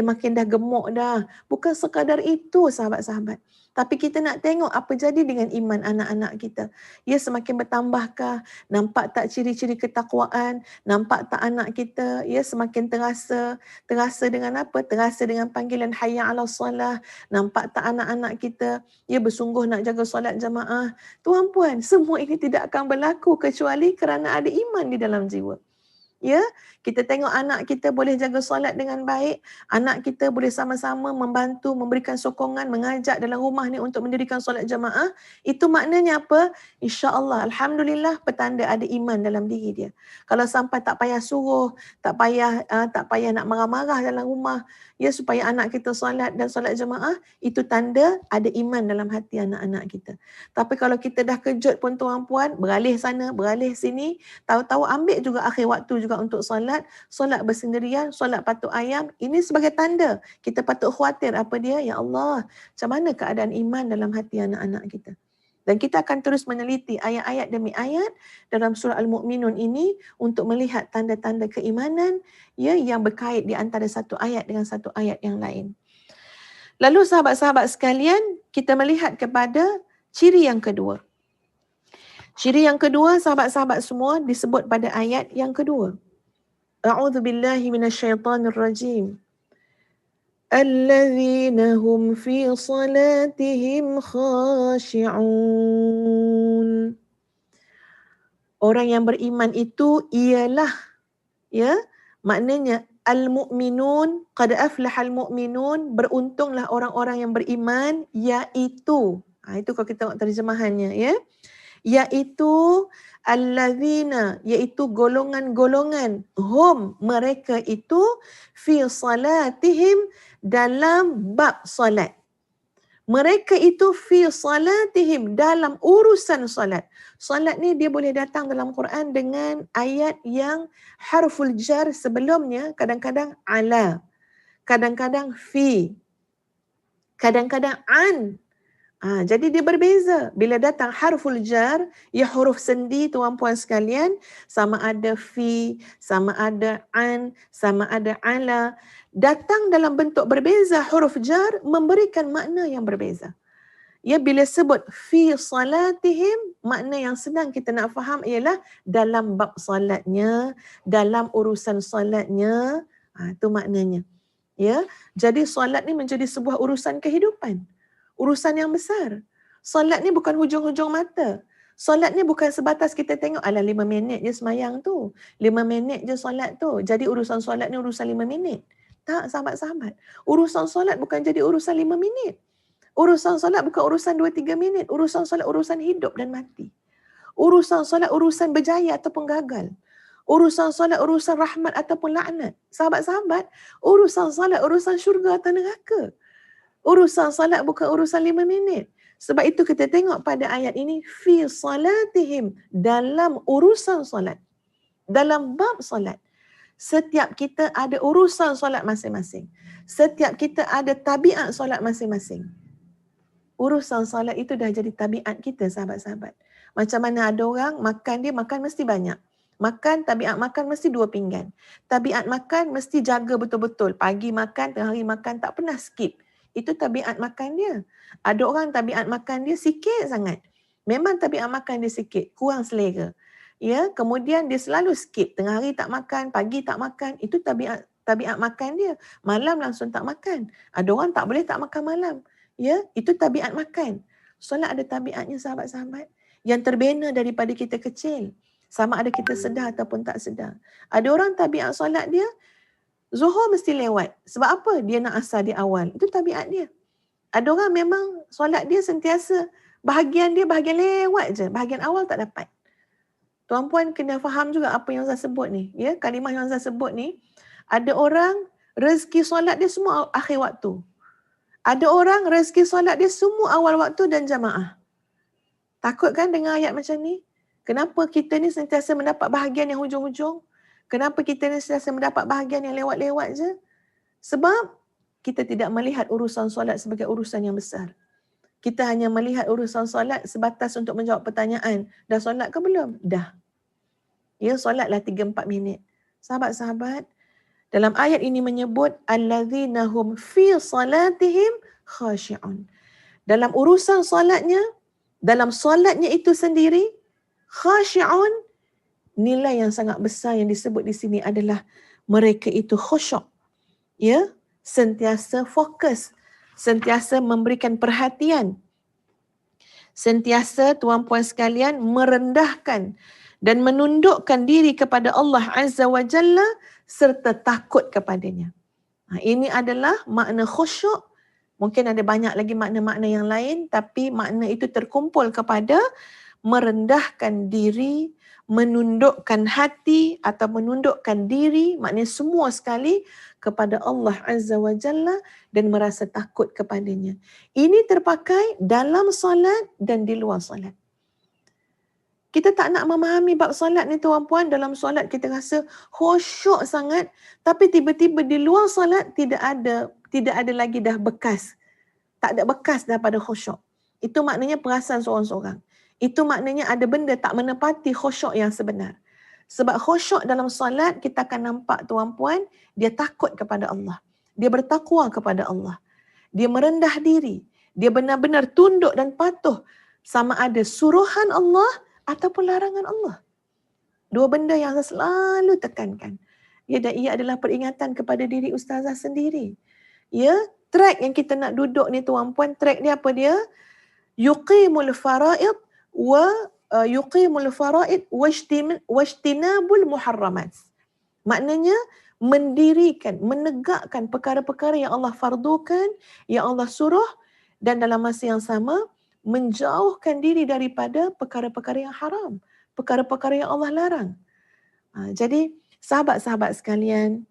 makin dah gemuk dah. Bukan sekadar itu sahabat-sahabat. Tapi kita nak tengok apa jadi dengan iman anak-anak kita. Ia semakin bertambahkah? Nampak tak ciri-ciri ketakwaan? Nampak tak anak kita ia semakin terasa? Terasa dengan apa? Terasa dengan panggilan hayya 'alas solah. Nampak tak anak-anak kita ia bersungguh nak jaga solat jamaah? Tuan-puan, semua ini tidak akan berlaku kecuali kerana ada iman di dalam jiwa. Ya, kita tengok anak kita boleh jaga solat dengan baik, anak kita boleh sama-sama membantu, memberikan sokongan, mengajak dalam rumah ni untuk mendirikan solat jamaah. Itu maknanya apa? InsyaAllah, Alhamdulillah, petanda ada iman dalam diri dia. Kalau sampai tak payah suruh, tak payah nak marah-marah dalam rumah, ya, supaya anak kita solat dan solat jamaah, itu tanda ada iman dalam hati anak-anak kita. Tapi kalau kita dah kejut pun tuan-puan, beralih sana, beralih sini, tahu-tahu ambil juga akhir waktu juga untuk solat bersendirian, solat patuk ayam, ini sebagai tanda kita patut khawatir apa dia, ya Allah, macam mana keadaan iman dalam hati anak-anak kita. Dan kita akan terus meneliti ayat-ayat demi ayat dalam surah Al-Mu'minun ini untuk melihat tanda-tanda keimanan, ya, yang berkait di antara satu ayat dengan satu ayat yang lain. Lalu sahabat-sahabat sekalian, kita melihat kepada ciri yang kedua. Ciri yang kedua, sahabat-sahabat semua, disebut pada ayat yang kedua. A'udzu billahi minasyaitonir rajim. Alladzina hum fi salatihim khashi'un. Orang yang beriman itu ialah, ya, maknanya al-mu'minun, qad aflahal mu'minun, beruntunglah orang-orang yang beriman, iaitu, itu kalau kita tengok terjemahannya, ya, iaitu allazina, iaitu golongan-golongan, hum, mereka itu, fi salatihim, dalam bab salat. Mereka itu fi salatihim, dalam urusan salat. Salat ni dia boleh datang dalam Quran dengan ayat yang harful jar sebelumnya, kadang-kadang ala, kadang-kadang fi, kadang-kadang an. Jadi dia berbeza. Bila datang harful jar, ia huruf sendi tuan-puan sekalian, sama ada fi, sama ada an, sama ada ala, datang dalam bentuk berbeza. Huruf jar memberikan makna yang berbeza. Ya, bila sebut fi salatihim, makna yang sedang kita nak faham ialah dalam bab salatnya, dalam urusan salatnya. Itu maknanya. Ya, jadi solat ni menjadi sebuah urusan kehidupan. Urusan yang besar. Solat ni bukan hujung-hujung mata. Solat ni bukan sebatas kita tengok, 5 minit je semayang tu, 5 minit je solat tu, jadi urusan solat ni urusan 5 minit. Tak, sahabat-sahabat. Urusan solat bukan jadi urusan 5 minit. Urusan solat bukan urusan 2-3 minit. Urusan solat urusan hidup dan mati. Urusan solat urusan berjaya ataupun gagal. Urusan solat urusan rahmat ataupun laknat. Sahabat-sahabat, urusan solat urusan syurga atau neraka. Urusan salat bukan urusan 5 minit. Sebab itu kita tengok pada ayat ini, fi salatihim, dalam urusan salat. Dalam bab salat. Setiap kita ada urusan salat masing-masing. Setiap kita ada tabiat salat masing-masing. Urusan salat itu dah jadi tabiat kita, sahabat-sahabat. Macam mana ada orang makan, dia makan mesti banyak. Makan, tabiat makan mesti 2 pinggan. Tabiat makan mesti jaga betul-betul. Pagi makan, tengah hari makan, tak pernah skip. Itu tabiat makan dia. Ada orang tabiat makan dia sikit sangat. Memang tabiat makan dia sikit, kurang selera. Ya, kemudian dia selalu skip. Tengah hari tak makan, pagi tak makan. Itu tabiat makan dia. Malam langsung tak makan. Ada orang tak boleh tak makan malam. Ya, itu tabiat makan. Solat ada tabiatnya, sahabat-sahabat, yang terbina daripada kita kecil. Sama ada kita sedar ataupun tak sedar. Ada orang tabiat solat dia, Zuhur mesti lewat. Sebab apa? Dia nak asar di awal. Itu tabiat dia. Ada orang memang solat dia sentiasa bahagian lewat je. Bahagian awal tak dapat. Tuan-puan kena faham juga apa yang saya sebut ni. Ya, kalimah yang saya sebut ni. Ada orang rezeki solat dia semua akhir waktu. Ada orang rezeki solat dia semua awal waktu dan jamaah. Takut kan dengar ayat macam ni? Kenapa kita ni sentiasa mendapat bahagian yang hujung-hujung? Kenapa kita ni sentiasa mendapat bahagian yang lewat-lewat je? Sebab kita tidak melihat urusan solat sebagai urusan yang besar. Kita hanya melihat urusan solat sebatas untuk menjawab pertanyaan. Dah solat ke belum? Dah. Ya, solatlah 3-4 minit. Sahabat-sahabat, dalam ayat ini menyebut allazina hum fi salatihim khashi'un. dalam urusan solatnya, dalam solatnya itu sendiri, khashi'un, nilai yang sangat besar yang disebut di sini adalah mereka itu khusyuk, ya, sentiasa fokus, sentiasa memberikan perhatian, sentiasa tuan-puan sekalian merendahkan dan menundukkan diri kepada Allah Azza wa Jalla serta takut kepadanya. Ini adalah makna khusyuk. Mungkin ada banyak lagi makna-makna yang lain, tapi makna itu terkumpul kepada merendahkan diri, menundukkan hati atau menundukkan diri, maknanya semua sekali kepada Allah Azza wa Jalla dan merasa takut kepadanya. Ini terpakai dalam solat dan di luar solat. Kita tak nak memahami bab solat ni tuan-puan, dalam solat kita rasa khusyuk sangat, tapi tiba-tiba di luar solat tidak ada lagi dah bekas. Tak ada bekas daripada khusyuk. Itu maknanya perasaan seorang-seorang. Itu maknanya ada benda tak menepati khusyuk yang sebenar. Sebab khusyuk dalam solat kita akan nampak tuan-puan, dia takut kepada Allah. Dia bertakwa kepada Allah. Dia merendah diri. Dia benar-benar tunduk dan patuh sama ada suruhan Allah ataupun larangan Allah. Dua benda yang saya selalu tekankan. Dan ia adalah peringatan kepada diri ustazah sendiri. Ya, track yang kita nak duduk ni tuan-puan, track dia apa dia? Yuqimul faraid wajtinabul muharramat. Maknanya mendirikan, menegakkan perkara-perkara yang Allah fardukan, yang Allah suruh, dan dalam masa yang sama menjauhkan diri daripada perkara-perkara yang haram, perkara-perkara yang Allah larang. Jadi sahabat-sahabat sekalian,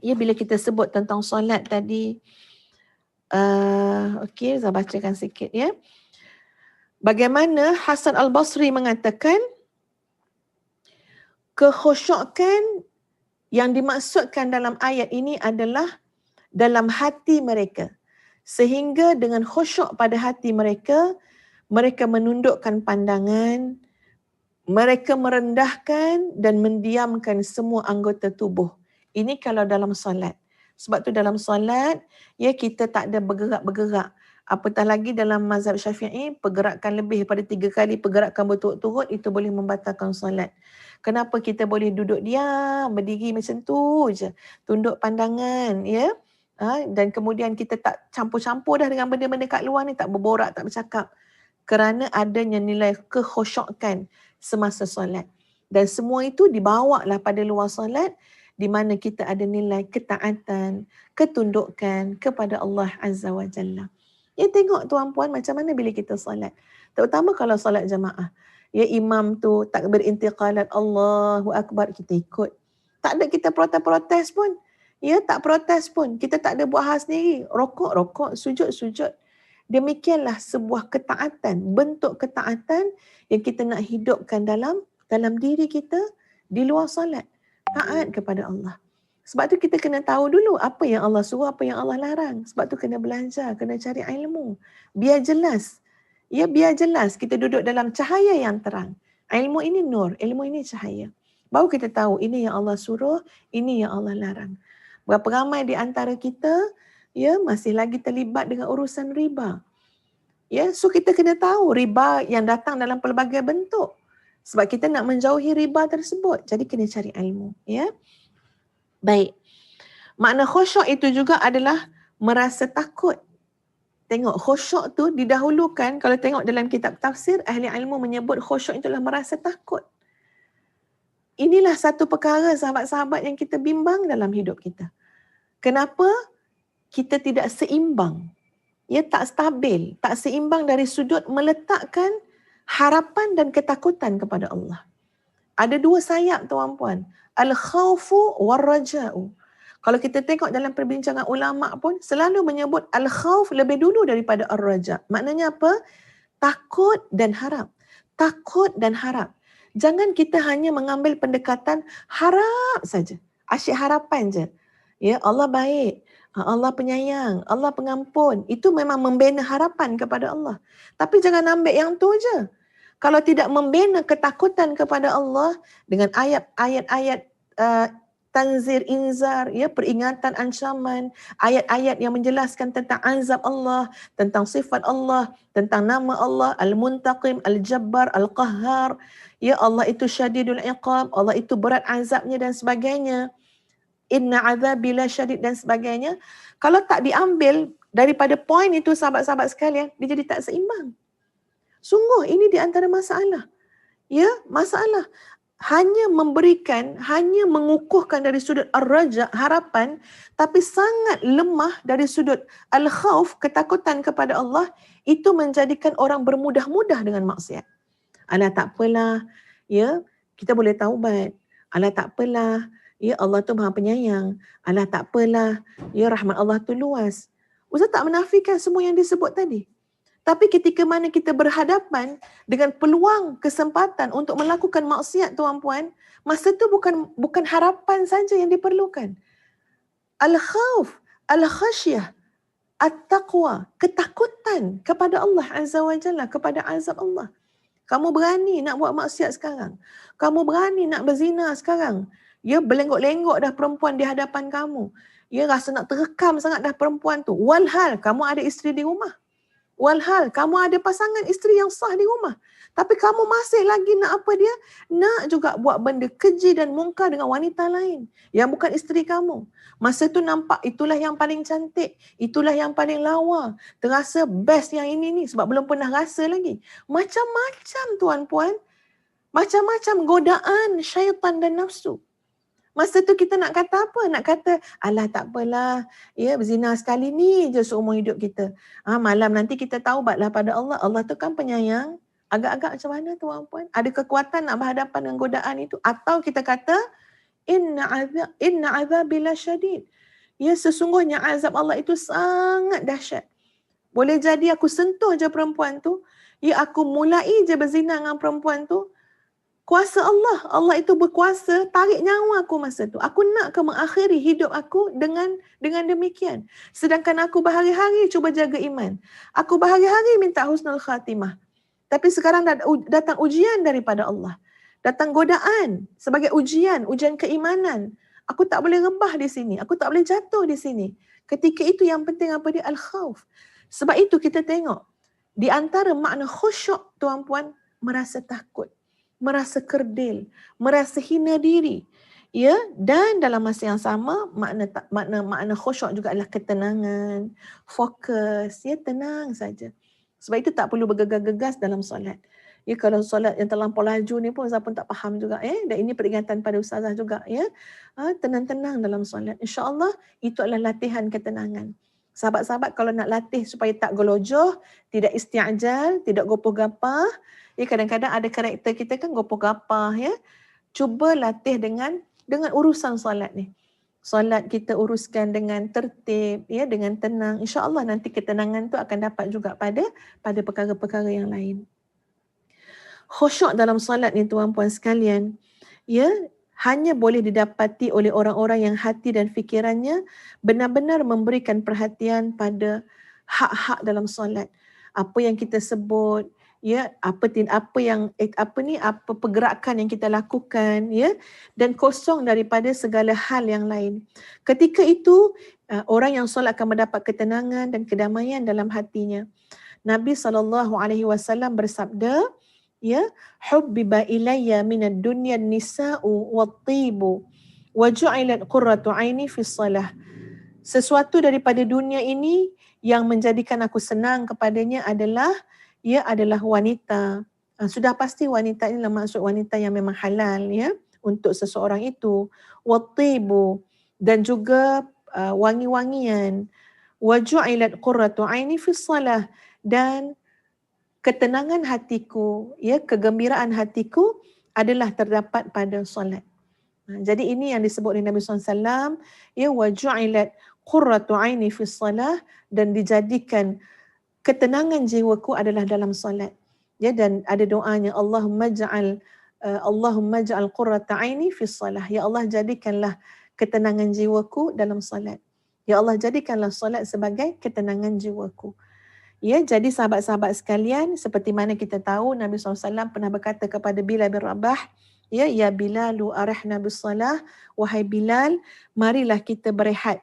ya, bila kita sebut tentang solat tadi, okey, saya bacakan sikit ya. Bagaimana Hasan Al-Basri mengatakan kekhusyukan yang dimaksudkan dalam ayat ini adalah dalam hati mereka. Sehingga dengan khusyuk pada hati mereka, mereka menundukkan pandangan, mereka merendahkan dan mendiamkan semua anggota tubuh. Ini kalau dalam solat. Sebab tu dalam solat, ya, kita tak ada bergerak-bergerak. Apatah lagi dalam mazhab Syafi'i, pergerakan lebih daripada 3 kali pergerakan berturut-turut itu boleh membatalkan solat. Kenapa kita boleh duduk diam, berdiri macam tu je, tunduk pandangan, ya? Dan kemudian kita tak campur-campur dah dengan benda-benda kat luar ni, tak berborak, tak bercakap. Kerana adanya nilai kekhusyukan semasa solat. Dan semua itu dibawalah pada luar solat, di mana kita ada nilai ketaatan, ketundukan kepada Allah Azza wa Jalla. Ya, tengok tuan-puan macam mana bila kita solat. Terutama kalau solat jamaah. Ya, imam tu takbir intiqalat Allahu Akbar, kita ikut. Tak ada kita protes-protes pun. Ya, tak protes pun. Kita tak ada buat hal sendiri. Rokok, sujud. Demikianlah sebuah ketaatan, bentuk ketaatan yang kita nak hidupkan dalam diri kita di luar solat. Taat kepada Allah. Sebab tu kita kena tahu dulu apa yang Allah suruh, apa yang Allah larang. Sebab tu kena belajar, kena cari ilmu. Biar jelas. Ya, biar jelas kita duduk dalam cahaya yang terang. Ilmu ini nur, ilmu ini cahaya. Baru kita tahu ini yang Allah suruh, ini yang Allah larang. Berapa ramai di antara kita, ya, masih lagi terlibat dengan urusan riba. Ya, so kita kena tahu riba yang datang dalam pelbagai bentuk. Sebab kita nak menjauhi riba tersebut. Jadi kena cari ilmu, ya. Baik. Makna khusyuk itu juga adalah merasa takut. Tengok, khusyuk tu didahulukan, kalau tengok dalam kitab tafsir, ahli ilmu menyebut khusyuk itu adalah merasa takut. Inilah satu perkara sahabat-sahabat yang kita bimbang dalam hidup kita. Kenapa kita tidak seimbang? Ya, tak stabil, tak seimbang dari sudut meletakkan harapan dan ketakutan kepada Allah. Ada dua sayap tuan-puan. Al-khawfu war-raja'u. Kalau kita tengok dalam perbincangan ulama pun selalu menyebut al-khawf lebih dulu daripada ar-raja'. Maknanya apa? Takut dan harap. Takut dan harap. Jangan kita hanya mengambil pendekatan harap saja. Asyik harapan je. Ya, Allah baik. Allah penyayang. Allah pengampun. Itu memang membina harapan kepada Allah. Tapi jangan ambil yang tu je. Kalau tidak membina ketakutan kepada Allah dengan ayat-ayat tanzir, inzar, ya, peringatan, ancaman, ayat-ayat yang menjelaskan tentang azab Allah, tentang sifat Allah, tentang nama Allah, Al-Muntaqim, Al-Jabbar, Al-Qahhar. Ya, Allah itu syadidul iqab, Allah itu berat azabnya dan sebagainya. Inna azabi la syadid dan sebagainya. Kalau tak diambil daripada poin itu, sahabat-sahabat sekalian, dia jadi tak seimbang. Sungguh ini di antara masalah. Ya, masalah. Hanya memberikan, hanya mengukuhkan dari sudut ar-raja, harapan, tapi sangat lemah dari sudut al-khauf, ketakutan kepada Allah, itu menjadikan orang bermudah-mudah dengan maksiat. Alah tak apalah, ya, kita boleh taubat. Alah tak apalah, ya, Allah tu Maha Penyayang. Alah tak apalah, ya, rahmat Allah tu luas. Ustaz tak menafikan semua yang disebut tadi. Tapi ketika mana kita berhadapan dengan peluang, kesempatan untuk melakukan maksiat, tuan-puan, masa tu bukan harapan saja yang diperlukan. Al-khawf, al-khasyah, at-taqwa, ketakutan kepada Allah Azza wa Jalla, kepada azab Allah. Kamu berani nak buat maksiat sekarang. Kamu berani nak berzina sekarang. Ya, berlenggok-lenggok dah perempuan di hadapan kamu. Ya, rasa nak terekam sangat dah perempuan tu. Walhal kamu ada isteri di rumah. Walhal kamu ada pasangan isteri yang sah di rumah. Tapi kamu masih lagi nak apa dia? Nak juga buat benda keji dan mungkar dengan wanita lain yang bukan isteri kamu. Masa tu nampak itulah yang paling cantik, itulah yang paling lawa. Terasa best yang ini ni sebab belum pernah rasa lagi. Macam-macam tuan-puan. Macam-macam godaan syaitan dan nafsu. Masa tu kita nak kata apa? Nak kata, alah tak apalah, ya, berzina sekali ni je seumur hidup kita. Malam nanti kita taubatlah pada Allah. Allah tu kan penyayang. Agak-agak macam mana tuan-puan? Ada kekuatan nak berhadapan dengan godaan itu? Atau kita kata, inna azabi la syadid. Ya, sesungguhnya azab Allah itu sangat dahsyat. Boleh jadi aku sentuh je perempuan tu, ya, aku mulai je berzina dengan perempuan tu, kuasa Allah itu berkuasa tarik nyawa aku masa tu. Aku nak ke mengakhiri hidup aku dengan demikian. Sedangkan aku berhari-hari cuba jaga iman. Aku berhari-hari minta husnul khatimah. Tapi sekarang datang ujian daripada Allah. Datang godaan sebagai ujian keimanan. Aku tak boleh rebah di sini. Aku tak boleh jatuh di sini. Ketika itu yang penting apa dia? Al-khawf. Sebab itu kita tengok di antara makna khusyuk, tuan-puan, merasa takut, merasa kerdil, merasa hina diri. Ya, dan dalam masa yang sama makna khusyuk juga adalah ketenangan, fokus, ya, tenang saja. Sebab itu tak perlu bergegas-gegas dalam solat. Ya, kalau solat yang terlampau laju ni pun Ustaz pun tak faham juga. Dan ini peringatan pada Ustazah juga. Ya, tenang-tenang dalam solat. InsyaAllah itu adalah latihan ketenangan. Sahabat-sahabat kalau nak latih supaya tak gelojoh, tidak isti'ajal, tidak gopoh-gapah. Ya, kadang-kadang ada karakter kita kan gopoh-gapah, ya. Cuba latih dengan urusan solat ni. Solat kita uruskan dengan tertib, ya, dengan tenang. InsyaAllah nanti ketenangan tu akan dapat juga pada perkara-perkara yang lain. Khusyuk dalam solat ni tuan-puan sekalian, ya, hanya boleh didapati oleh orang-orang yang hati dan fikirannya benar-benar memberikan perhatian pada hak-hak dalam solat. Apa yang kita sebut, ya, apa pergerakan yang kita lakukan, ya, dan kosong daripada segala hal yang lain. Ketika itu orang yang solat akan mendapat ketenangan dan kedamaian dalam hatinya. Nabi SAW bersabda, ya, hubbiba ilayya minad dunya nisa'u wat-tibu wa ju'ilat qurratu 'aini fi shalah. Sesuatu daripada dunia ini yang menjadikan aku senang kepadanya adalah wanita. Sudah pasti wanita ini maksud wanita yang memang halal, ya, untuk seseorang itu. Wat-tibu, dan juga wangi-wangian. Wa ju'ilat qurratu 'aini fi shalah, dan ketenangan hatiku, ya, kegembiraan hatiku adalah terdapat pada solat. Jadi ini yang disebut oleh Nabi SAW, ya, wa ju'ilat qurratu 'aini fi shalah, dan dijadikan ketenangan jiwaku adalah dalam solat. Ya, dan ada doanya, Allahumma ja'al qurrata 'aini fi shalah. Ya Allah, jadikanlah ketenangan jiwaku dalam solat. Ya Allah, jadikanlah solat sebagai ketenangan jiwaku. Ya, jadi sahabat-sahabat sekalian, seperti mana kita tahu Nabi SAW pernah berkata kepada Bilal bin Rabah, Ya Bilalu arihna bis-salah, wahai Bilal, marilah kita berehat.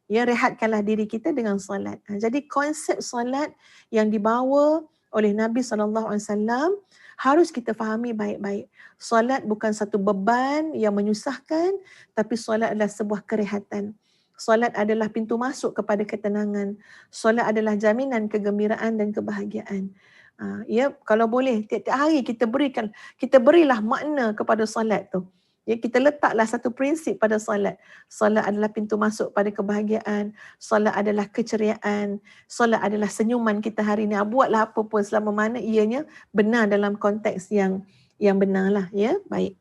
Ya, rehatkanlah diri kita dengan solat. Jadi konsep solat yang dibawa oleh Nabi SAW harus kita fahami baik-baik. Solat bukan satu beban yang menyusahkan, tapi solat adalah sebuah kerehatan. Solat adalah pintu masuk kepada ketenangan. Solat adalah jaminan kegembiraan dan kebahagiaan. Ya, kalau boleh tiap-tiap hari kita berilah makna kepada solat tu. Ya, kita letaklah satu prinsip pada solat. Solat adalah pintu masuk pada kebahagiaan. Solat adalah keceriaan. Solat adalah senyuman kita hari ini. Buatlah apa pun selama mana ianya benar dalam konteks yang benar lah. Ya, baik.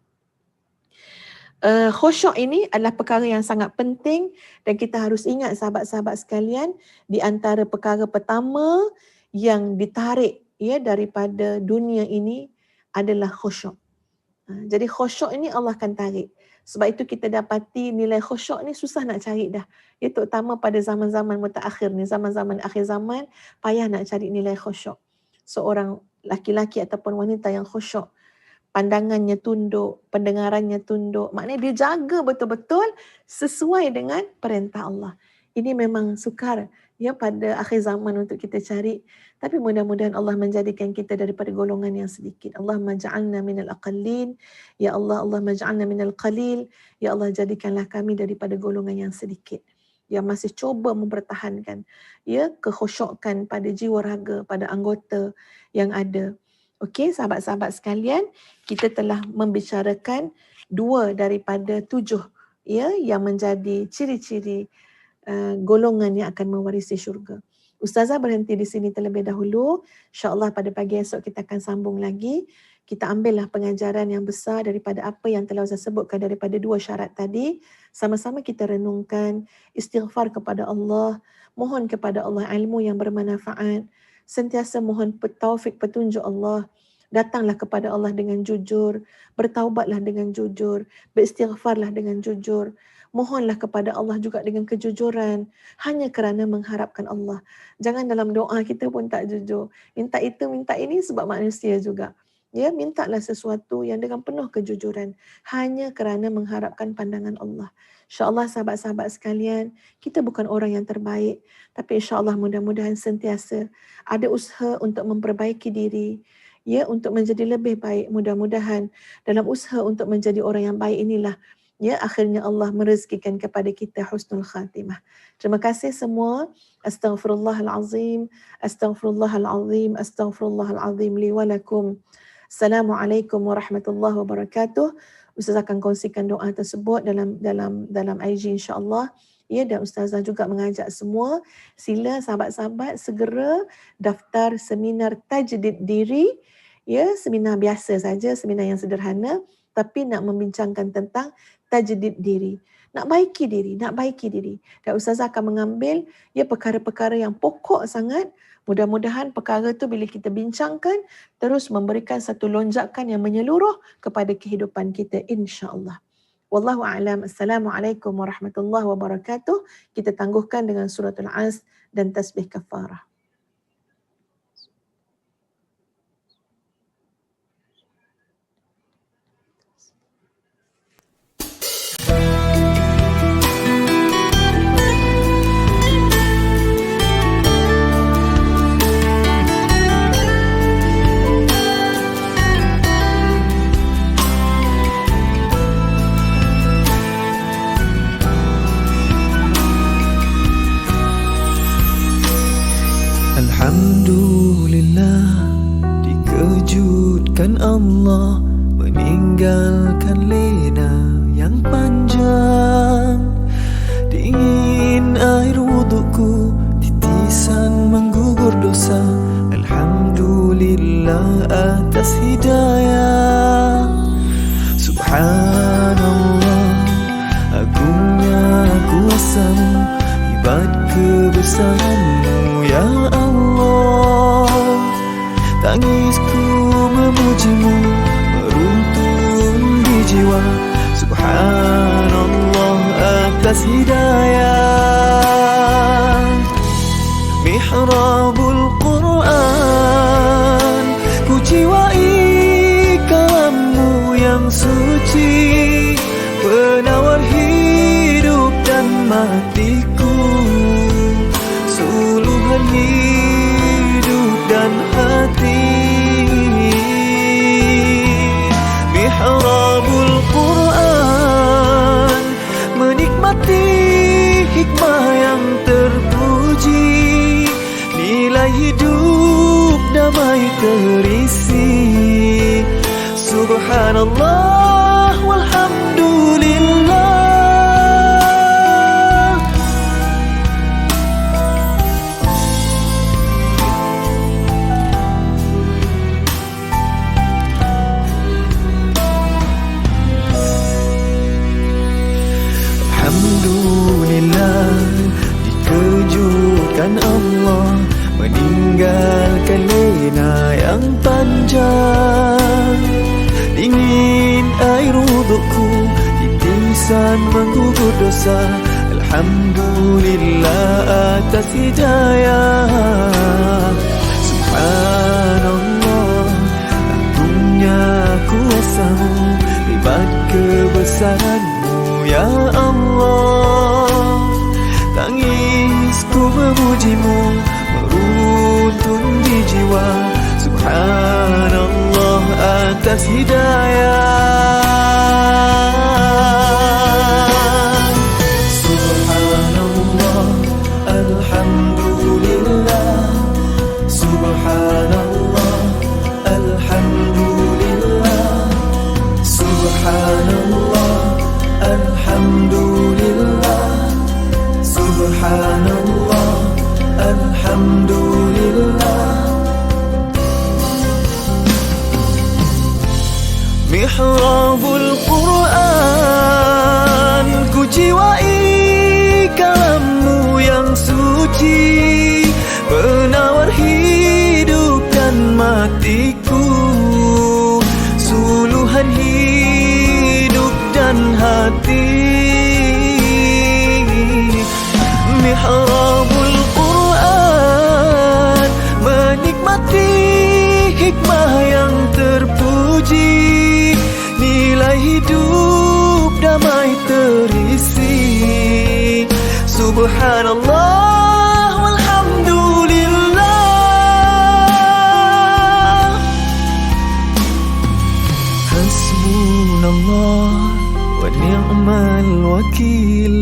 Khusyuk ini adalah perkara yang sangat penting dan kita harus ingat sahabat-sahabat sekalian, di antara perkara pertama yang ditarik ya daripada dunia ini adalah khusyuk. Jadi khusyuk ini Allah akan tarik. Sebab itu kita dapati nilai khusyuk ni susah nak cari dah. Ya, terutama pada zaman-zaman mutaakhir ni, zaman-zaman akhir zaman, payah nak cari nilai khusyuk. Seorang laki-laki ataupun wanita yang khusyuk, pandangannya tunduk, pendengarannya tunduk. Maknanya dia jaga betul-betul sesuai dengan perintah Allah. Ini memang sukar ya pada akhir zaman untuk kita cari. Tapi mudah-mudahan Allah menjadikan kita daripada golongan yang sedikit. Allahumma ja'alna minal aqallin. Ya Allah, Allahumma ja'alna minal qalil. Ya Allah, jadikanlah kami daripada golongan yang sedikit, yang masih cuba mempertahankan ya kekhusyukan pada jiwa raga, pada anggota yang ada. Okey, sahabat-sahabat sekalian, kita telah membicarakan 2 daripada 7 ya yang menjadi ciri-ciri golongan yang akan mewarisi syurga. Ustazah berhenti di sini terlebih dahulu. InsyaAllah pada pagi esok kita akan sambung lagi. Kita ambillah pengajaran yang besar daripada apa yang telah saya sebutkan daripada 2 syarat tadi. Sama-sama kita renungkan, istighfar kepada Allah, mohon kepada Allah ilmu yang bermanfaat, sentiasa mohon taufik petunjuk Allah. Datanglah kepada Allah dengan jujur, bertaubatlah dengan jujur, beristighfarlah dengan jujur. Mohonlah kepada Allah juga dengan kejujuran, hanya kerana mengharapkan Allah. Jangan dalam doa kita pun tak jujur. Minta itu, minta ini sebab manusia juga. Ya, mintalah sesuatu yang dengan penuh kejujuran, hanya kerana mengharapkan pandangan Allah. InsyaAllah sahabat-sahabat sekalian, kita bukan orang yang terbaik, tapi insyaAllah mudah-mudahan sentiasa ada usaha untuk memperbaiki diri, ya, untuk menjadi lebih baik. Mudah-mudahan dalam usaha untuk menjadi orang yang baik inilah ya akhirnya Allah merezekikan kepada kita husnul khatimah. Terima kasih semua. Astaghfirullahalazim, astaghfirullahalazim, astaghfirullahalazim li wa lakum. Assalamualaikum warahmatullahi wabarakatuh. Ustazah akan kongsikan doa tersebut dalam IG insya-Allah. Ya, dan Ustazah juga mengajak semua, sila sahabat-sahabat segera daftar seminar tajdid diri. Ya, seminar biasa saja, seminar yang sederhana, tapi nak membincangkan tentang tajdid diri. Nak baiki diri. Dan Ustazah akan mengambil ya perkara-perkara yang pokok sangat. Mudah-mudahan perkara tu bila kita bincangkan, terus memberikan satu lonjakan yang menyeluruh kepada kehidupan kita insya-Allah. Wallahu a'lam. Assalamualaikum warahmatullahi wabarakatuh. Kita tangguhkan dengan suratul Asr dan tasbih kafarah. Alhamdulillah, dikejutkan Allah meninggalkan lena yang panjang. Dingin air wudukku, titisan menggugur dosa. Alhamdulillah atas hidayah. Subhanallah, agungnya kuasa-Mu, hebat kebesaran-Mu ya Allah. Tangisku memuji-Mu meruntun di jiwa. Subhanallah atas hidayah. Mihrabul Quran, ku jiwai kalam-Mu yang suci. matiku, suluhan hidup dan hati. Mihrabul Quran, menikmati hikmah yang terpuji, nilai hidup damai terisi. Subhanallah walhamdulillah. Alhamdulillah, dikejutkan Allah meninggalkan lena yang panjang. Dingin air wudukku, titisan menggugur dosa. Alhamdulillah atas hidayah. Subhanallah, agungnya kuasa-Mu, hebat kebesaran-Mu ya Allah. Tangisku memuji-Mu, meruntun di jiwa. Subhanallah atas hidayah. Subhanallah, alhamdulillah. Subhanallah, alhamdulillah. Subhanallah, alhamdulillah. Subhanallah, alhamdulillah. Mihrabul Quran, ku jiwai kalam-Mu yang suci, penawar hidup dan matiku, suluhan hidup dan hati. Mihrabul Quran, menikmati hikmah yang terpuji, nilai hidup damai terisi. Subhanallah walhamdulillah. Hasbunallah wa ni'mal wakil,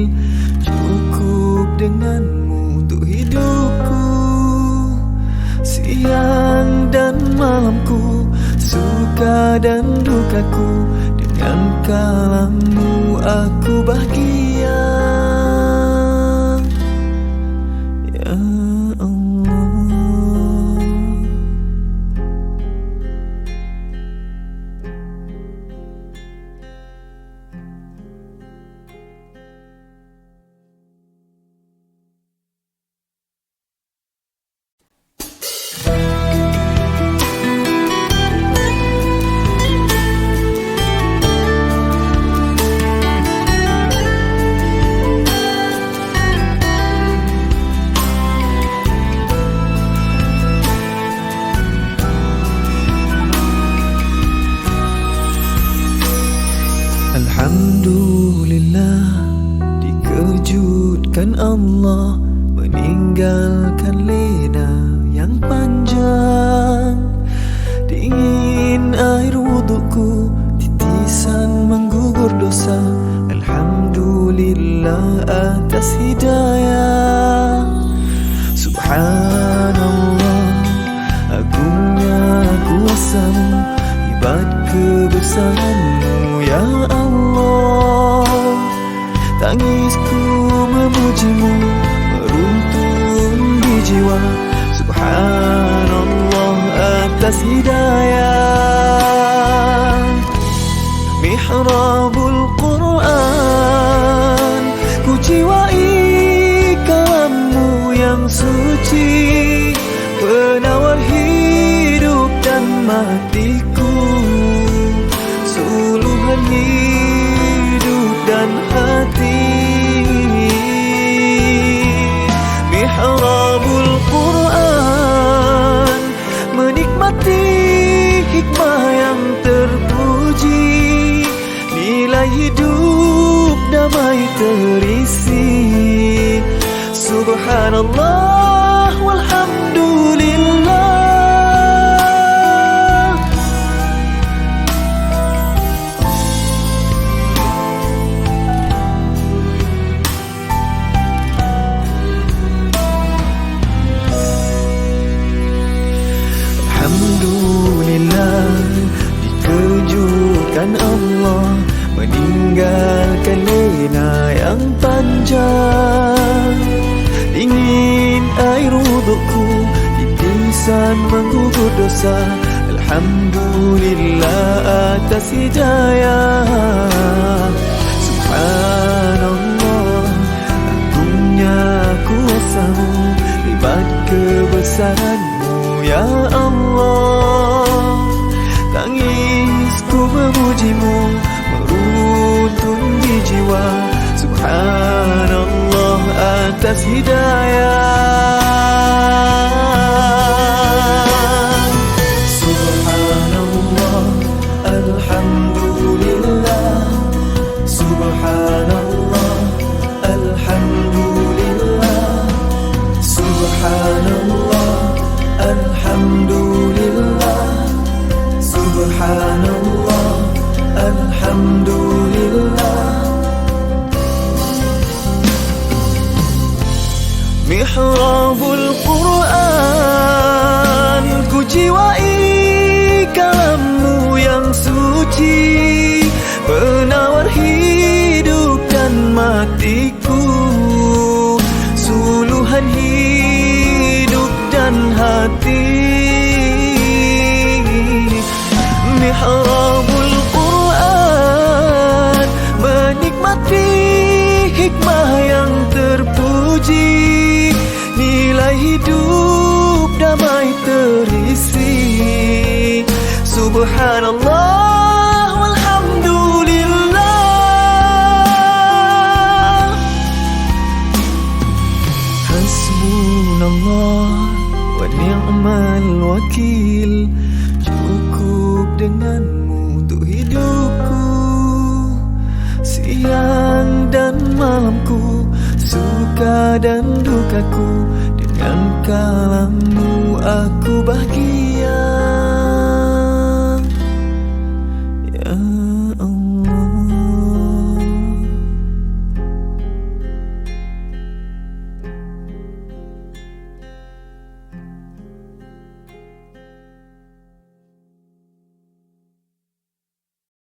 cukup dengan-Mu untuk hidupku. Siang dan malamku, suka dan dukaku, dengan kalam-Mu aku bahagia. Ya Allah. Alhamdulillah, dikejutkan Allah meninggalkan lena yang panjang. Dingin air wudukku, titisan menggugur dosa. Alhamdulillah atas hidayah. Subhanallah, agungnya kuasa-Mu, hebat kebesaran-Mu ya Allah. Tangisku memuji-Mu, meruntun di jiwa. Subhanallah atas hidayah. Mihrabul Quran, ku jiwai kalam-Mu yang suci, penawar hidup dan matiku, suluhan hidup dan hati. Mihrabul Quran, menikmati hikmah yang terpuji, nilai hidup damai terisi. Subhanallah walhamdulillah. Alhamdulillah, dikejutkan Allah meninggalkan lena yang panjang. Dingin air wudukku, titisan menggugur dosa. Alhamdulillah atas hidayah. Subhanallah, agungnya kuasamu, hebat kebesaranmu ya Allah. Tangisku memujimu, meruntun di jiwa. Subhanallah atas hidayah. Subhanallah, alhamdulillah. Subhanallah, alhamdulillah. Subhanallah, alhamdulillah. Subhanallah, alhamdulillah. Mihrabul Quran, ku jiwai kalammu yang suci, penawar hidup dan matiku, suluhan hidup dan hati. Mihrabul Quran, menikmati hikmah yang terpuji, nilai hidup damai terisi. Subhanallah walhamdulillah. Hasbunallah wa ni'mal wakil, cukup denganmu untuk hidupku, siang dan malamku, suka dan dukaku. Dengan kalammu aku bahagia.